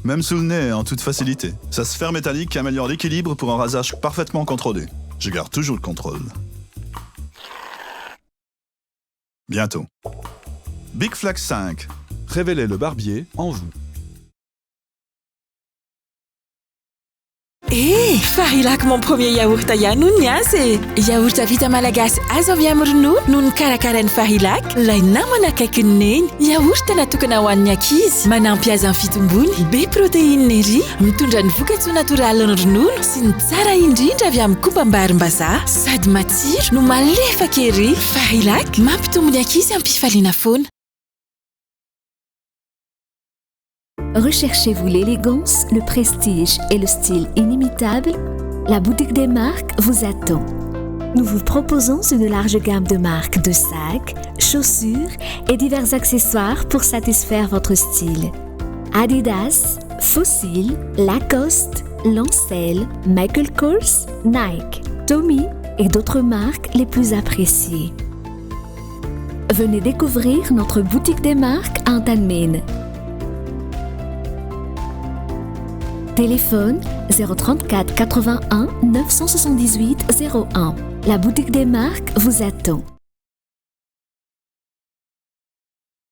[SPEAKER 21] Même sous le nez, en toute facilité. Sa sphère métallique améliore l'équilibre pour un rasage parfaitement contrôlé. Je garde toujours le contrôle. Bientôt. Big Flex 5. Révélez le barbier en vous.
[SPEAKER 2] Eh, farilako mon premier yaourt ihany hono ny azy e. Yaourt vita malagasy azo avy amin'ny ronono no nikarakarain'ny Farilak. Ilay namana akaiky ny neny. Yaourt natokana ho an'ny ankizy, manampy azy amin'ny fitombony, be protéine ery, mitondra ny voka-tsoa natoraly ny ronono sy ny tsara indrindra avy amin'ny kobam-barim-bazaha, sady matsiro no malefaka ery. Farilak mampitombo ny ankizy amin'ny fifaliana foana.
[SPEAKER 4] Recherchez-vous l'élégance, le prestige et le style inimitable? La boutique des marques vous attend. Nous vous proposons une large gamme de marques de sacs, chaussures et divers accessoires pour satisfaire votre style. Adidas, Fossil, Lacoste, Lancel, Michael Kors, Nike, Tommy et d'autres marques les plus appréciées. Venez découvrir notre boutique des marques en Tanmin. Téléphone 034 81 978 01. La boutique des marques vous attend.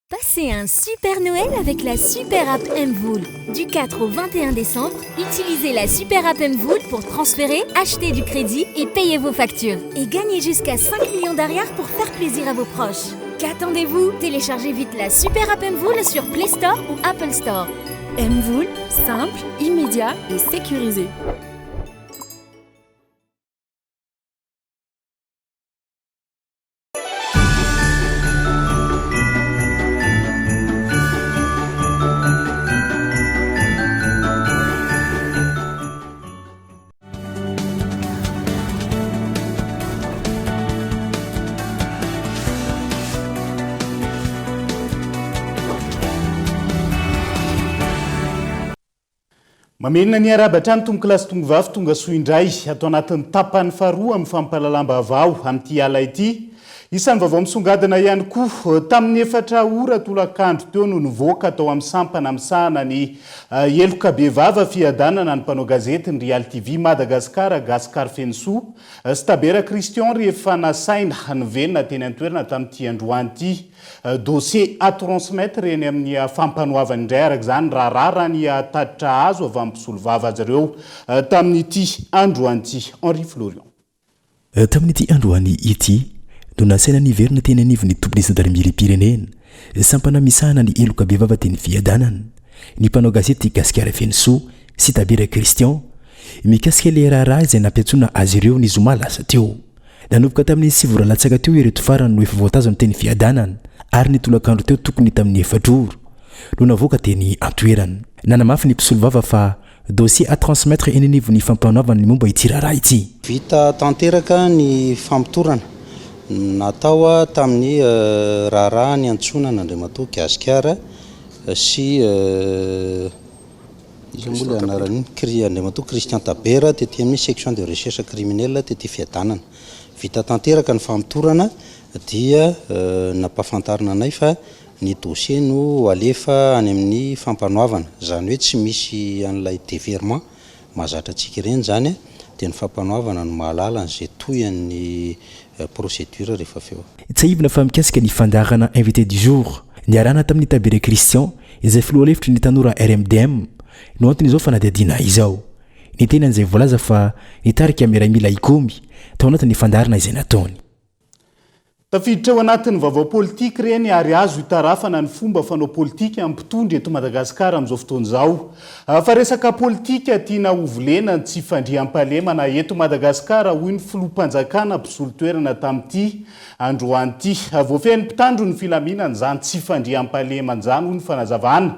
[SPEAKER 1] Passez un super Noël avec la Super App Mvoul. Du 4 au 21 décembre, utilisez la Super App Mvoul pour transférer, acheter du crédit et payer vos factures. Et gagnez jusqu'à 5 millions d'arrières pour faire plaisir à vos proches. Qu'attendez-vous? Téléchargez vite la Super App Mvoul sur Play Store ou Apple Store.
[SPEAKER 2] Mvoul, simple, immédiat et sécurisé.
[SPEAKER 7] Mamenina ny arabatra ny tonga kilasy tonga vavy tonga soa indray atao anatin'ny tapany faharoa amin'ny fampahalalam-baovao amin'ity ala ity. Isan'ny vaovao misongadina ihany koa tamin'ny efatra ora tolakandro teo no nivoaka atao amin'ny sampana misahana ny eloka be vava fiadanana ny mpanao gazety ny Real TV Madagasikara Gaspard Fensoa sy Tabera Christian rehefa nasaina nivelona teny an-toerana tamin'ity androany ity. Dossier à transmettre eny amin'ny fampanoavany indray araka izany raharara ny tatitra azo avy amin'ny mpisolo vava azy ireo tamin'ity androany ity. Henri Florian.
[SPEAKER 11] Tamin'ity androany ity no nasaina niverina teny anivon'ny tompon'ny gendarmerie-pirenena sampana misahana ny eloka be vava teny fiadanana ny mpanao gazety Gaspard Fensoa sy Tabera Christian mikasika ilay raharaha izay nampiantsoana azy ireo ny zoma lasa teo. Nanomboka tamin'ny 9 voralatsaka teo ireto farany no efa voatazo ny teny fiadanana ary ny tolakandro teo tokony tamin'ny 4 ora no navoaka teny antoerana. Nanamafy ny mpisolo vava fa dossier à transmettre eny anivon'ny fampanaovana ny momba ity raharaha ity.
[SPEAKER 16] Vita tanteraka ny fampitorana natao tamin'ny raharaha ny antsonana Andriamatoa Gaspard sy izy anarany Andriamatoa Christian Tabera tety amin'ny section de recherche criminelle tety fiadanana. Vita tanteraka ny fampitorana dia nampafantarina anay fa ny dossier no alefa any amin'ny fampanoavana, zany hoe tsy misy an'ilay déverment mahazatra antsika ireny zany dia ny fampanoavana no mahalala an'izay toyan'ny procédure rehefa feo.
[SPEAKER 11] Tsy aivina fa mikasika ny fandarana invité du jour niarana tamin'ny Tabera Christian izay filoha lefitry ny tanora RMDM no antony izao fanadihadiana izao. Ny tenan'izay voalaza fa nitarika miray mila ikomy tao anatin'ny fandarana izay nataony.
[SPEAKER 7] Tafiditra ao anatin'ny vaovao politika ireny ary azo hitarafana ny fomba fanao politika amin'ny mpitondra eto Madagasikara amin'izao fotoana izao. Fa resaka politika tiana hovolena tsy fandriam-pahalemana eto Madagasikara hoy ny filoham-panjakana mpisolo toerana tamin'ity androany ity. Voafehin'ny mpitandro ny filaminana izany tsy fandriam-pahalemana izany hoy ny fanazavana.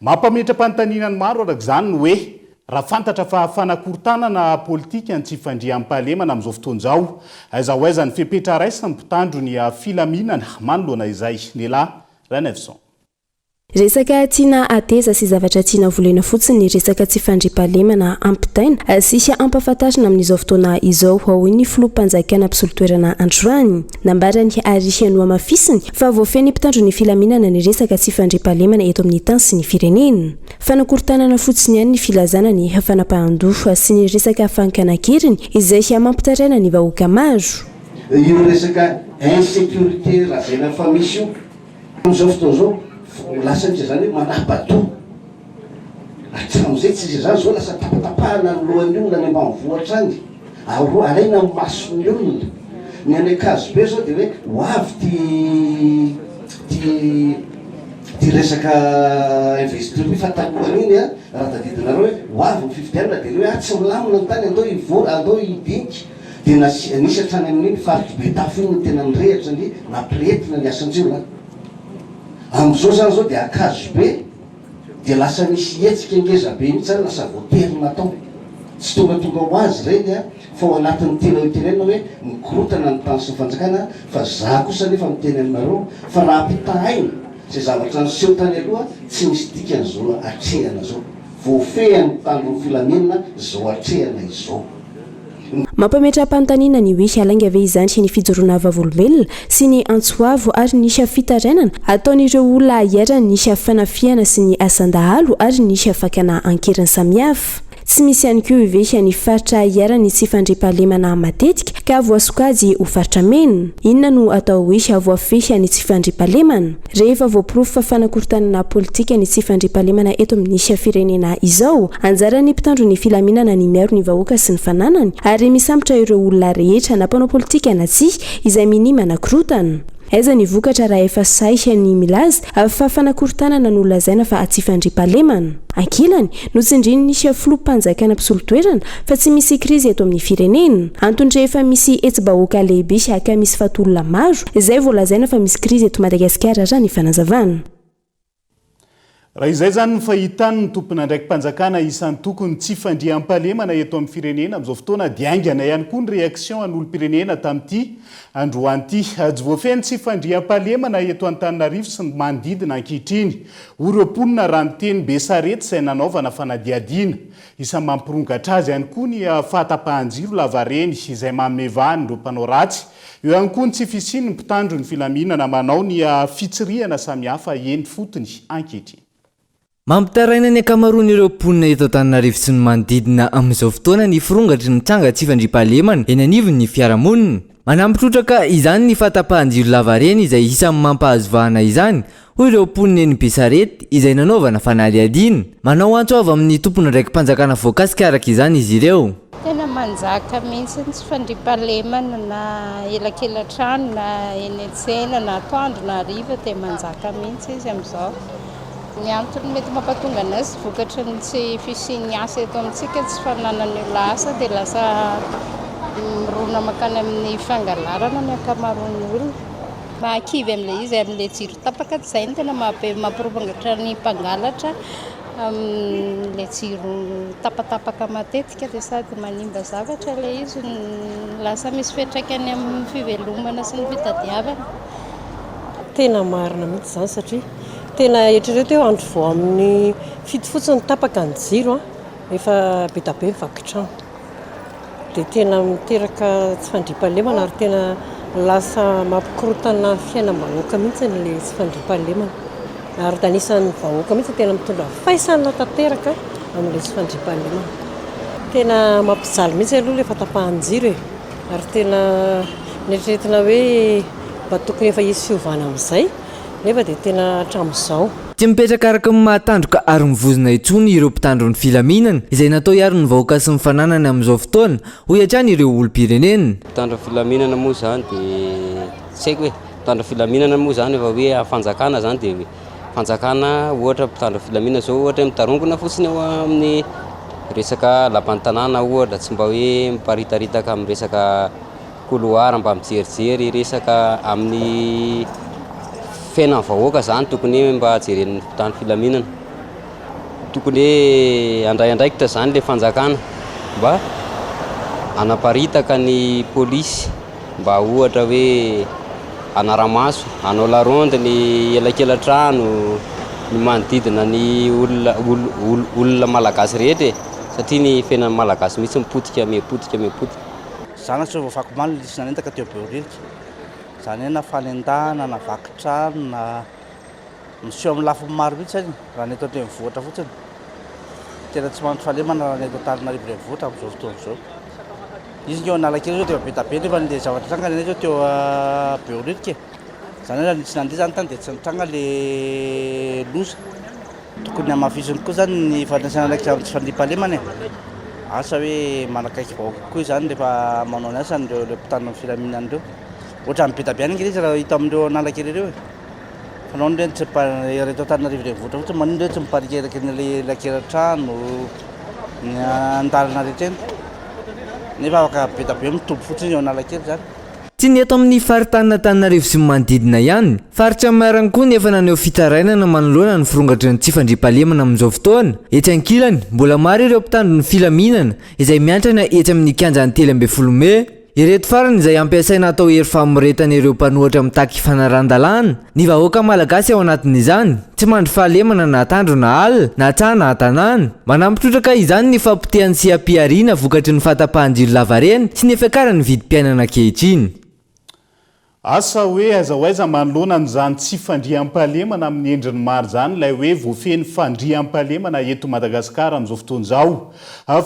[SPEAKER 7] Mampametra-panontaniana maro araka izany no hoe raha fantatra fa fanakorontanana politika ny tsy fandriam-pahalemana amin'izao fotoana izao, aiza ho aiza ny fepetra raisina ny mpitandro ny filaminana manoloana izay. Nela Ranevson.
[SPEAKER 3] resaka tiana ateza sy zavatra tiana volena fotsiny resaka tsy fandripahalemana ampitaina sisy ampahafantarina amin'izao fotoana izao ao ny filoham-panjakana mpisolotoerana androany nambarany ary hianoa mafisiny fa voafeny mpitandro ny filaminana ny resaka tsy fandripahalemana eto amin'ny tany sy ny firenena fanakorontanana fotsiny ihany ny filazana ny fanapahan-doha sy ny resaka fankanakiriny izay mampitaraina ny vahoaka maro
[SPEAKER 22] io resaka insécurité raha zay fa misy io am'izao fotoana zao lasa tsy zany hoe manapa-to hatram'izay tsy zany zao lasa tapatapahana ny lohan'ny olona ny ambanivohitra any aro alaina amin'ny mason'ny olona ny any akazobe zao dia hoe hoavy ty resaka investiture fataloana iny a raha tadidinareo hoe hoavy ny fifidianana dia hoe tsy milamina ny tany andao hidinika dia nisy hatrany amin'iny faritry be tafo iny no tena nirehatra ny nampirehetina ny asan-jiona am'izao zany zao dia akazo be dia lasa misy hetsika ngeza be mihitsy zany lasa voaterina atao tsy tonga ho azy reny a fa ao anatin'ny tena itenena hoe mikorotana ny tany sy ny fanjakana fa za kosa nefa miteny aminareo fa raha mpitahaina zay zavatra nyseho tany aloha tsy misy dikany zao atrehana zao voafehany tandrony filaminana zao atrehana izao
[SPEAKER 3] mampametra-panontaniana ny hoe alainga ve izany ny fijoroana vavolombelona sy ny antsoavo ary nisy fitarainana ataon'ireo olona iairany nisy fanafiana sy ny asandahalo ary nisy fakana ankiriny samihafa tsy misy ihany koa ivesy ny faritra iarany tsy fandripahalemana matetika ka voasokajy ho faritra mena inona no atao hoe voafesy ny tsy fandripahalemana rehefa voaporofo fa fanakorontanana politika ny tsy fandripahalemana eto amin'nisy firenena izao anjarany mpitandro ny filaminana ny miaro ny vahoaka sy ny fananany ary misambotra ireo olona rehetra nampanao politika na tsy izay minimana korotana aiza ny vokatra raha efa saisy ny milaza fa fanakorontanana no lazaina fa tsy fandripahalemana ankilany no tsindriny nisy filoham-panjakana mpisolotoerana fa tsy misy krizy eto amin'ny firenena antony rehefa misy etsy-bahoaka lehibe sy aka misy fatolona maro izay voalazaina fa misy krizy eto Madagasikara raha ny fanazavana
[SPEAKER 7] raha izay zany ny fahitany ny tompona ndraiky mpanjakana isan'ny tokony tsy fandriam-pahalemana eto amin'ny firenena amin'izao fotoana dia aingana ihany koa ny réaction an'olom-pirenena tamin'ity androany ity ajo voafeny tsy fandriam-pahalemana eto Antananarivo sy ny manodidina ankehitriny oromponina raha ny teny Besarety izay nanaovana fanadiadiana isan'ny mampirongatra azy ihany koa ny fahatapahan-jiro lavareny izay mamevahany ireo mpanao ratsy eo ihany koa ny tsy fisiny ny mpitandro ny filaminana manao ny fitsirihana samihafa eny fotony ankehitriny
[SPEAKER 13] mampitaraina ny akamaroan'ireo mponina eto Antananarivo sy ny manodidina amin'izao fotoana ny firongatry ny tranga tsy fandripahalemana eny anivon'ny fiarahamonina manampitrotraka izany ny fahatapahan-jiro lavareny izay isan'ny mampahazovahana izany hoy ireo mponina eny Besarety izay nanaovana fanadiadiana manao antso avy amin'ny tompona ndraiky mpanjakana voakasika araka izany izy ireo
[SPEAKER 23] tena manjaka mihitsy tsy fandripahalemana na elakelatrano na eny an-tsena na atoandro na hariva dia manjaka mihitsy izy amin'izao ny antony mety mampatonga anazy vokatra ny tsy fisian'ny asa eto amintsika tsy fananany olona asa dia lasa mirona makany amin'ny fangalarana ny akamaroan'ny olona mahakivy amin'ilay izy amin'ilay jiro tapaka tsy izay no tena mampirongatra ny mpangalatra amin'ilay jiro tapatapaka matetika dia sady manimba zavatra ilay izy lasa misy fiantraikany amin'ny fivelomana sy ny fitadiavana
[SPEAKER 24] tena marina mihitsy izany satria tena eritrereto eo andro vao amin'ny fito fotsiny tapaka ny jiro efa be da be mivakitrano dia tena miteraka tsy fandripahalemana ary tena lasa mampikorotana fiainam-bahoaka mihitsy n'ilay tsy fandripahalemana ary da anisan'ny vahoaka mihitsy tena mitondra faisana tanteraka amin'ilay tsy fandripahalemana tena mampijaly mihitsy aloha ilay fahatapahan-jiro e ary tena neritreretina hoe mba tokony efa hisy fiovana amin'izay nefa dia tena hatramin'izao
[SPEAKER 13] tsy mipetraka araka ny mahatandroka ary mivozona intsony ireo mpitandro ny filaminana izay natao hiaro ny vahoaka sy ny fananany amin'izao fotoana ho hiatrany ireo olom-pirenena
[SPEAKER 25] mpitandro filaminana moa zany dia tsy haiko hoe mpitandro filaminana moa zany efa hoe fanjakana zany dia fanjakana ohatra mpitandro filaminana zao ohatra mitarongona fotsiny eo amin'ny resaka lapan'ny tanàna ohatra tsy mba hoe miparitaritaka amin'ny resaka couloir mba mijerijery resaka amin'ny fiainan'ny vahoaka zany tokony mba jeren'ny mpitandro filaminana tokony hoe andray andraikitra zany ilay fanjakana mba anaparitaka ny polisy mba ohatra hoe anara-maso hanao larondy ny elakelatrano ny manodidina ny olona malagasy rehetra satria ny fiainan'ny malagasy mihitsy mipotika mipotika
[SPEAKER 5] zany tsy vao vakomaly lisina nentaka teo beoririka zany hoe na fanendahana na vakitrano na miseho amin'ny lafiny maro mihitsy any raha neto an-drenivohitra fotsiny tena tsy manotro fahalemana raha neto Antananarivo renivohitra amin'izao fotoana izao izy nge Analakely zao teo be tabe nefa le zavatra trangana ne zao teo beoririka zany hoe raha tsy nandeha zany tany dia tsy nitranga le loza tokony hamafisiny koa zany ny fandraisana andraikitra amin'ny tsy fandriam-pahalemana asa hoe manakaiky vahoaka kokoa zany rehefa manao ny asany le mpitandro amin'ny filaminana ireo ohatra amin'ny be tabe any nge izy raha hita amin'ireo Analakely ireo fanao ny reny tsy reto Antananarivo renivohitra fotsiny manino reo tsy miparikeraky ny lakera-trano ny andalana rehetra eny nefa afaka be tabe mitombo fotsiny eo Analakely zany
[SPEAKER 13] tsy ny eto amin'ny faritany Antananarivo sy ny manodidina ihany faritra marany koa nefa naneo fitarainana manoloana ny firongatry ny tsy fandriam-pahalemana amin'izao fotoana etsy ankilany mbola maro ireo mpitandro ny filaminana izay miantrana etsy amin'ny kianjan'ny 13 Mey ireto farany izay ampiasaina atao hery famoretana ireo mpanohatra mitaky fanaran-dalàna ny vahoaka malagasy ao anatin'izany tsy mandry fahalemana na tandro na alina na tsaha na tanàna manampitrotraka izany ny fampitehany sy ampiariana vokatry ny fahatapahan-jiro lavareny sy ny fiakarany vidim-piainana ankehitriny
[SPEAKER 7] asa hoe aza ho aiza manoloana n'izany tsy fandriam-pahalemana amin'ny endriny maro zany ilay hoe voafeny fandriam-pahalemana eto Madagasikara amin'izao fotoana izao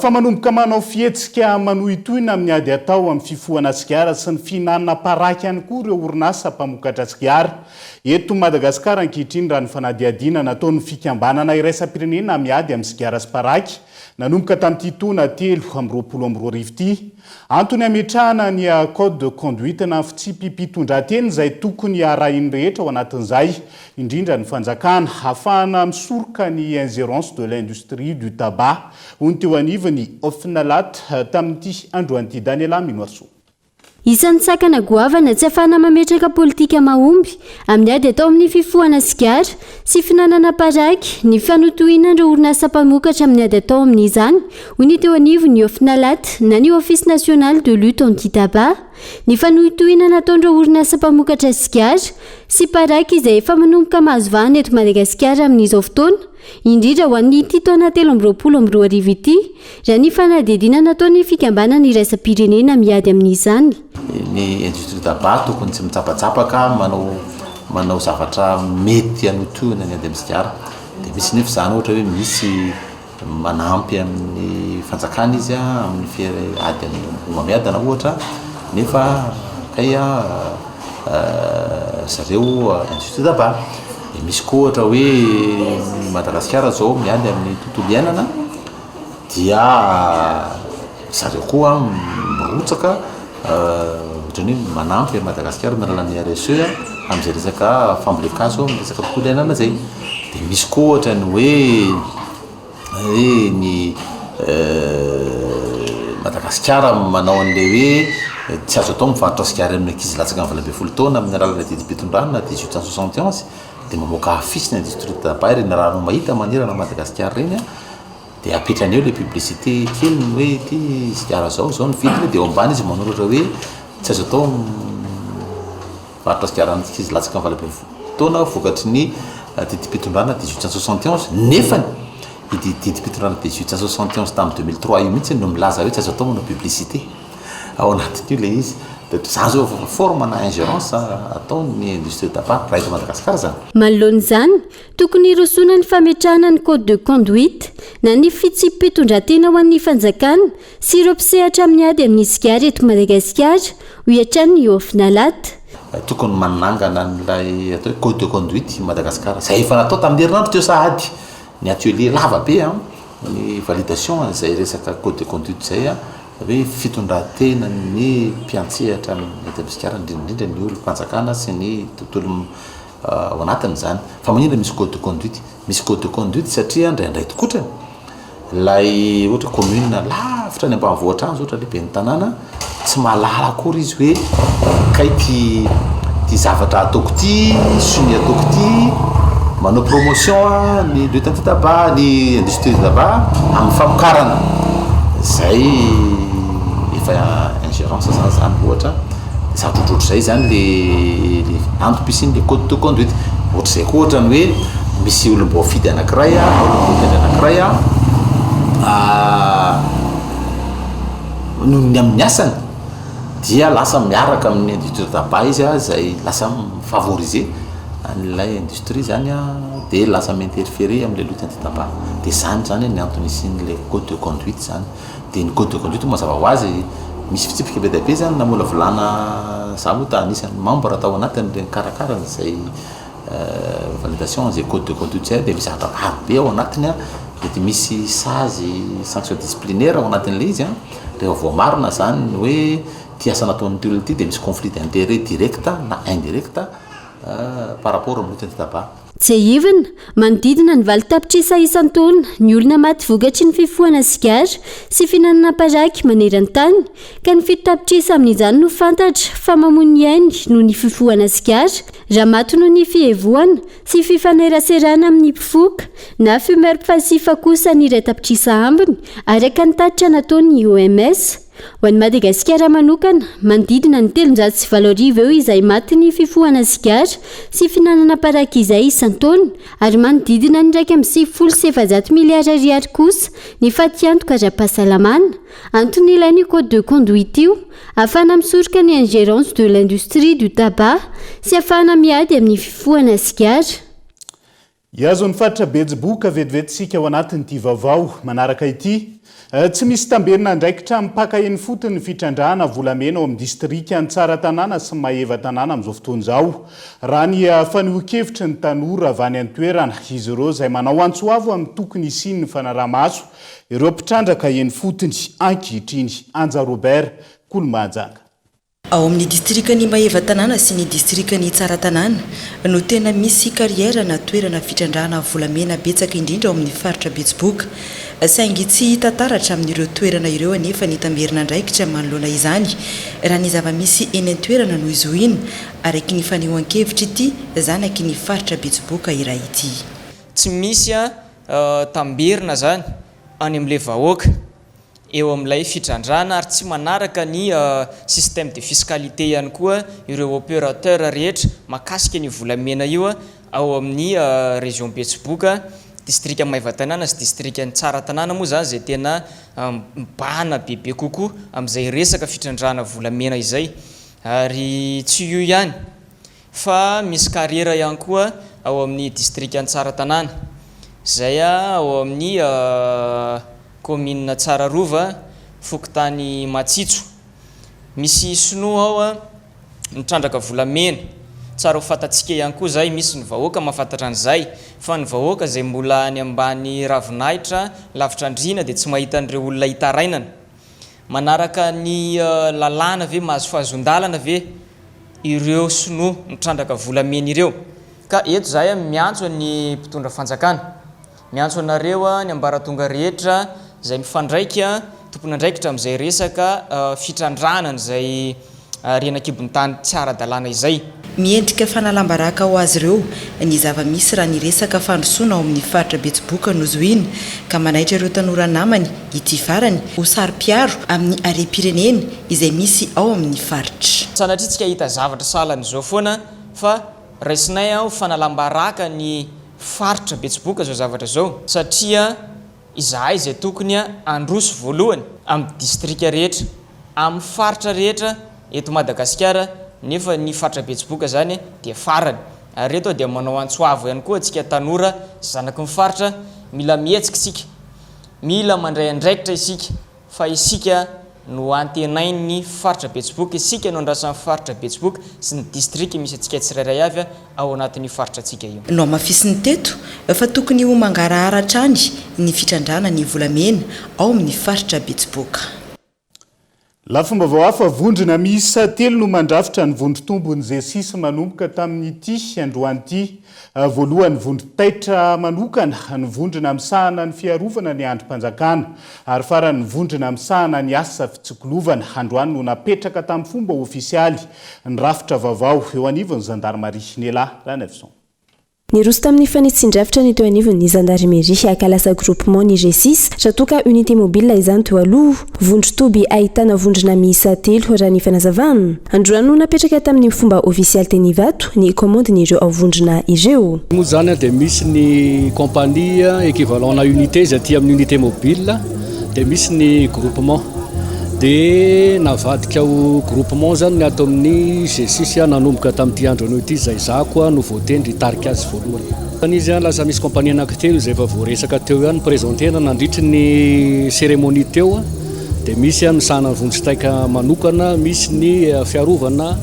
[SPEAKER 7] fa manomboka manao fihetsika manohitohina amin'ny ady atao amin'ny fifohana sigara sy ny fihinanana paraky ihany koa ireo orinasa mpamokatra sigara eto Madagasikara ankehitriny raha ny fanadihadiana nataon'ny fikambanana iraisam-pirenena miady amin'ny sigara sy paraky nanomboka tamin'ity taona 3 ity antony ametrahana ny code de conduite na fitsipipitondrateny izay tokony arahiny rehetra ao anatin'izay indrindra ny fanjakana hafahana misoroka ny ingérence de l'industrie du tabac hoy ny teo anivony Ofinalat tamin'ity androan'ity Daniela Minoarso
[SPEAKER 6] isan'ny sakana goavana tsy afahana mametraka politika mahomby amin'ny ady atao amin'ny fifohana sigara sy finanana paraky ny fanotohina ireo orinasa mpamokatra amin'ny ady atao amin'izany hoy ny teo anivony Ofinalat na ny Office national de lutte anti-tabac ny fanotohina nataon'ireo orinasa mpamokatra sigara sy paraky izay efa manomboka mahazo vahana eto Madagasikara amin'izao fotoana indrindra ho an'ny ity taona 2022 ity raha ny fanadihadiana nataon'ny fikambanana iraisam-pirenena miady amin'izany
[SPEAKER 8] ny industrie tabac tokony tsy mitsapatsapaka manao zavatra mety anotohina ny ady amin'ny sigara dia misy nefa zany ohatra hoe misy manampy amin'ny fanjakana izy amin'ny fiady homamiadana ohatra nefa kaya zareo industrie tabac dia misy koa ohatra hoe Madagasikara zao miady amin'ny tontolo iainana dia zareo koa mirotsaka ohatrany hoe manampy Madagasikara amin'ny alalan'ny RSE amin'izay resaka fambolekazo amin'ny resaka tontolo iainana zay dia misy koa ohatrany hoe ny Madagasikara manao an'ilay hoe tsy azo atao mivarotra sigara amin'ny ankizy latsaka amin'ny 20 taona amin'ny alalan'ny didim-pitondrana 1871 dia mamoaka afisy ny industrie tabac reny raha no mahita manirana Madagasikara reny dia apetrany eo le publicité kely hoe ity sigara zao ny vidiny dia ao ambany izy manoratra hoe tsy azo atao mivarotra sigara amin'ny ankizy latsaka amin'ny 20 taona vokatry ny didim-pitondrana 1871 nefany didim-pitondrana 1871 tamin'ny 2003 io mihitsy no milaza hoe tsy azo atao manao publicité ao anatin'io le izy zany zao formana ingérence ataon'ny industrie tabac raha eto Madagasikara zany
[SPEAKER 6] manoloan'izany tokony hirosona ny fametrahana ny code de conduite na ny fitsipipitondratena ho an'ny fanjakana sy ireo mpisehatra amin'ny ady amin'ny sigara eto Madagasikara hoatrany Ofinalat
[SPEAKER 8] tokony manangana n'ilay atao hoe code de conduite Madagasikara zay efa natao tamin'ny herinandro teo sahady ny atelier lava be ny validation zay resaka code de conduite zay hoe fitondratena ny mpiantsehatra amin'ny ady amin'ny sigara indrindra ny olo mpanjakana sy ny tontolo ao anatiny zany fa manindra misy code de conduite satria indraindray tokotrany lay ohatra commune lavitra ny ambanivohitra any ohatra lehibe ny tanàna tsy mahalala akory izy hoe kaiky ty zavatra ataoko ty sy ny ataoko ty manao promotion ny lutte anti-tabac ny industrie tabac amin'ny famokarana zay efa ingérence zany ohatra sarotr'otr'otra zay zany le antom-pisiny le code de conduite ohatra zay koa ohatrany hoe misy olombo fidy anankiray olombofidy anankiray noho ny amin'ny asany dia lasa miaraka amin'ny industrie tabac izy zay lasa favoriser an'ilay industrie zany dia lasa m'interférer amin'le lutin de tabac dia zany zany ny antony isin'le code de conduite zany dia ny code de conduite mazava ho azy misy fitsipika be dabe zany namola volana za moa ta anisan'ny membre atao anatin'le karakarany zay validation zay code de conduite zay dia misy zavatra maro be ao anatiny dia misy sazy sanction disciplinaire ao anatin'le izy rehefa voamarina zany hoe ty asa nataon'ny ty olona ty dia misy conflit d'intérêt directa na indirecta par rapport amin'ny lutin de tabac.
[SPEAKER 6] Tsy ivana manodidina ny valo tapitrisa isan-taona ny olona maty vokatry ny fifohana sigara sy finanana paraky maneran-tany ka ny fito tapitrisa amin'izany no fantatra fa mamono ainy noho ny fifohana sigara raha maty noho ny fihevoana sy fifaneraserana amin'ny mpifoka na fumeur pasifa kosa ny iray tapitrisa ambiny araka ny tatitra nataon'ny OMS. Ho an'i Madagasikara manokana manodidina ny 304 eo izay maty ny fifohana sigara sy finanana paraky izay isan-taona ary manodidina ny 1.7 miliara ariary kosa ny faty antoka ara-pahasalamana. Antony ilainy code de conduite io ahafahana misoroka ny ingérence de l'industrie du tabac sy ahafahana miady amin'ny fifohana sigara.
[SPEAKER 7] Iazon'ny fatra betsiboka vetivetsika ao anatin'ity vaovao manaraka ity. Tsy misy tamberina ndraikitra mipaka eny fotony fitrandrahana volamena ao amin'ny distrika ny tsara tanàna sy maheva tanàna amin'izao fotoana izao. Raha ny fanehoan-kevitry ny tanora avy any an-toerana izy ireo izay manao antsoavo amin'ny tokony isiany ny fanaraha-maso ireo mpitrandraka eny fotony ankehitriny. Anja Robert Kolomanjanga.
[SPEAKER 9] Ao amin'ny distrikany maheva tanàna sy ny distrikany tsara tanàna no tena misy kariera na toerana fitrandrahana volamena betsaka indrindra ao amin'ny faritra betsiboka. Saingy tsy hita taratra amin'ireo toerana ireo anefa ny tamberina ndraikitra manoloana izany raha ny zava-misy eny an-toerana no izoina araiky ny fanehoan-kevitra ity zanaky ny faritra betsiboka iray ity.
[SPEAKER 12] Tsy misy tamberina zany any amin'le vahoaka eo amin'ilay fitrandrana ary tsy manaraka ny système de fiscalité ihany koa ireo opérateur rehetra makasika ny volamena io ao amin'ny région betsiboka district maheva tanàna sy district ny tsara tanàna moa zany zay tena mibahana bebe kokoa amin'izay resaka fitrandrahana volamena izay ary tsy io ihany fa misy carrière ihany koa ao amin'ny district ny tsara tanàna zay ao amin'ny commune Tsararova Fokotany Matsitso misy sinoa ao mitrandraka volamena tsara ho fatatsika ihany koa zay misy ny vahoaka mahafantatra an'izay fa ny vahoaka zay mbola any ambany ravinahitra lavitra andrina dia tsy mahita an'ireo olona hitarainana manaraka ny lalàna ve mahazo fahazon-dalana ve ireo sinoa mitrandraka volamena ireo ka eto zay miantso ny mpitondra fanjakana miantso anareo ny ambaratonga rehetra zay mifandraika tompona andraikitra amin'izay resaka fitrandrahana zay renakibony tany tsy ara-dalàna izay.
[SPEAKER 9] Miendrika fanalambaraka ho azy ireo ny zava-misy raha ny resaka fandrosoana ao amin'ny faritra betsiboka no zoina ka manaitra ireo tanora namany ity farany ho sary-piaro amin'ny harem-pirenena izay misy ao amin'ny faritra.
[SPEAKER 12] Sanatria tsika hita zavatra salan'izao foana fa raisinay ho fanalambaraka ny faritra betsiboka zao zavatra zao satria izahay zay tokony androso voalohany amin'ny distrika rehetra amin'ny faritra rehetra eto Madagasikara nefa ny faritra betsiboka zany dia farany ary reto dia manao antsoavo ihany koa tsika tanora zanaky ny faritra mila mihetsika isika mila mandray andraikitra isika fa isika no antenainy faritra betsiboka isika no andrasan'ny faritra betsiboka sy ny distrika misy atsika tsirairay avy ao anatin'ny faritra atsika io.
[SPEAKER 9] No mafisiny teto fa tokony ho mangarahara hatrany ny fitrandrana ny volamena ao amin'ny faritra betsiboka.
[SPEAKER 7] Lafomba vaoafa vondrona miisa 3 no mandrafitra ny vondrotombony jesisy manomboka tamin'ity androanyity voalohany vondrotaitra manokana ny vondrona misahana ny fiarovana ny androm-panjakana ary farany vondrona misahana ny asa fitsikolovana androany no napetraka tamin'ny fomba ofisialy ny rafitra vaovao eo anivon'ny gendarmerie Nela Lanevson.
[SPEAKER 3] Ny roso tamin'ny fanitsin-drafitra ny teo anivon'ny gendarmerie akalasa groupement ny G6 ratoka unité mobile izany teo aloha vondrotoby ahitana vondrona miisa 3 raha ny fanazavana androano napetraka tamin'ny fomba ofisialy teny Ivato ny commandin'ireo avondrona ireo.
[SPEAKER 10] Moa zany dia misy ny compagnie équivalent na unité izay aty amin'ny unité mobile dia misy ny groupement dia navadika ho groupement zany ny ato amin'ny G6 nanomboka tamin'ity andro anio ity izay zako no voatendry tarika azy voalohany. Izy lasa misy compagnie anankitelo izay efa voaresaka teo ihany présentena nandritry ny cérémonie teo dia misy misahana vondrostaika manokana, misy ny fiarovana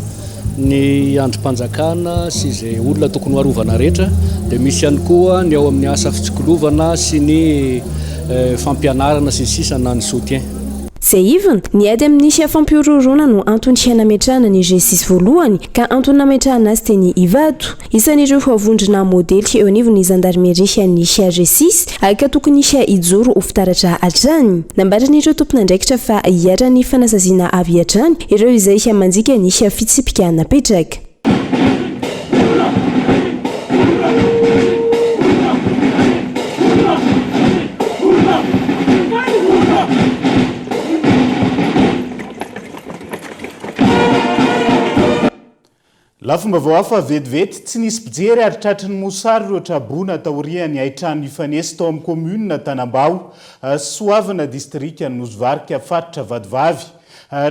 [SPEAKER 10] ny androm-panjakana sy izay olona tokony harovana rehetra dia misy ihany koa ny ao amin'ny asa fitsikolovana sy ny fampianarana sy sisana ny soutien.
[SPEAKER 3] Zay ivony ny ady amin'ny fampiororona no antony hianametrahana ny G6 voalohany ka antony nametrahana azy teny Ivato. Isan'ireo avondrona modely eo anivon'ny gendarmerie ny G6 ka tokony hijoro ho fitaratra hatrany. Nambaran'ireo tompon'andraikitra fa hiara-ny fanasaziana avy hatrany ireo izay manjika ny fitsipika napetraka.
[SPEAKER 7] Lafomba hafa vetivety tsy nisy mpijery ary tratrin'ny mosary ireo trabona taorian'ny aitrano ifanesi tao amin'ny commune Tanambao soavina distrika Nozovarika faritra Vadivavy.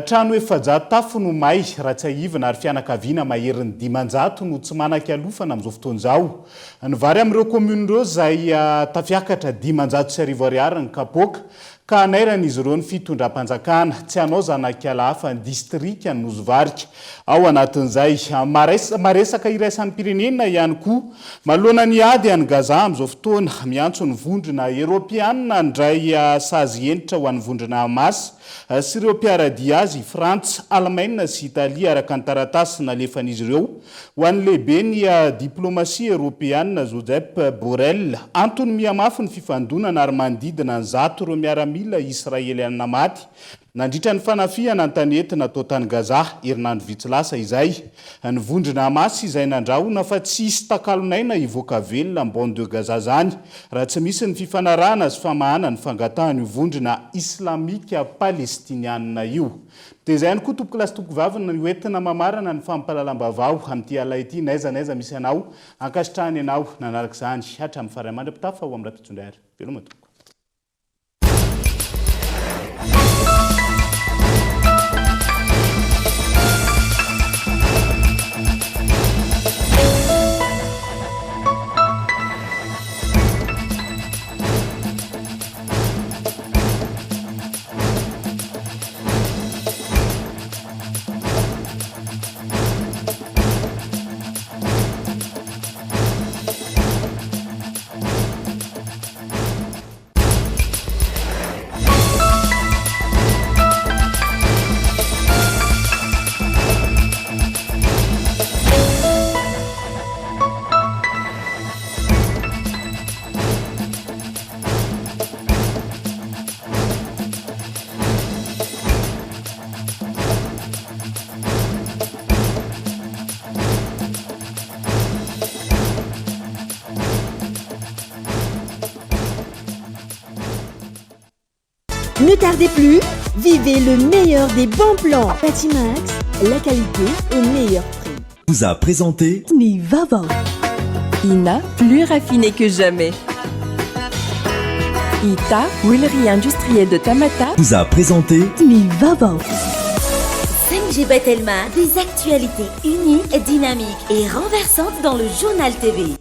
[SPEAKER 7] Trano efa-jato tafo no may ratsaivina ary fianakaviana maherin'ny 500 no tsy manan-kialofana amin'izao fotoana izao. Ny vary amin'ireo commune ireo izay tafiakatra 500 ariary ny kapoaka ka anairan'izy ireo ny fitondram-panjakana tsy hanao zanakiala hafa ny distrika Nozovarika. Ao anatin'izay maresaka iraisan'ny pirenena ihany koa malohana ny ady any Gaza amin'izao fotoana miantso ny vondrona Eropeanina ndray sazy enitra ho an'ny vondrona Hamas sy ireo mpiaradia azy Frantsa, Allemagne sy Italia araka ny taratasy nalefan'izy ireo ho an'ny lehibe ny diplomasia Eropeanina Josep Borrell antony mihamafy ny fifandonana ary mandidina ny 100 ireo miaramila Israeliana maty nandritra ny fanafiana an-tanety natao tany Gaza herinandro vitsy lasa izay. Ny vondrona Hamas izay nandrahona fa tsy hisy takalonaina hivoaka velona ambony de Gaza zany raha tsy misy ny fifanarahana sy famahana ny fangatahana io vondrona islamika palestinianina io. Dia izay ihany koa tompoko lasy tompoko vavina ny hoentina mamarana ny fampahalalam-baovao amin'ity alay ity naizanaiza misy anao ankasitrahany ianao nanaraka izany hatramin'ny faray mandra-pitafa ho amin'ny rapitondray. Veloma tompoko.
[SPEAKER 14] Ne tardez plus, vivez le meilleur des bons plans. Patimax, la qualité au meilleur prix.
[SPEAKER 20] Vous a présenté
[SPEAKER 14] Ni Vaovao.
[SPEAKER 15] Ina, plus raffiné que jamais. Ita, huilerie industrielle de Tamata,
[SPEAKER 20] vous a présenté
[SPEAKER 14] Ni Vaovao.
[SPEAKER 1] 5G Batelma, des actualités uniques, dynamiques et renversantes dans le journal TV.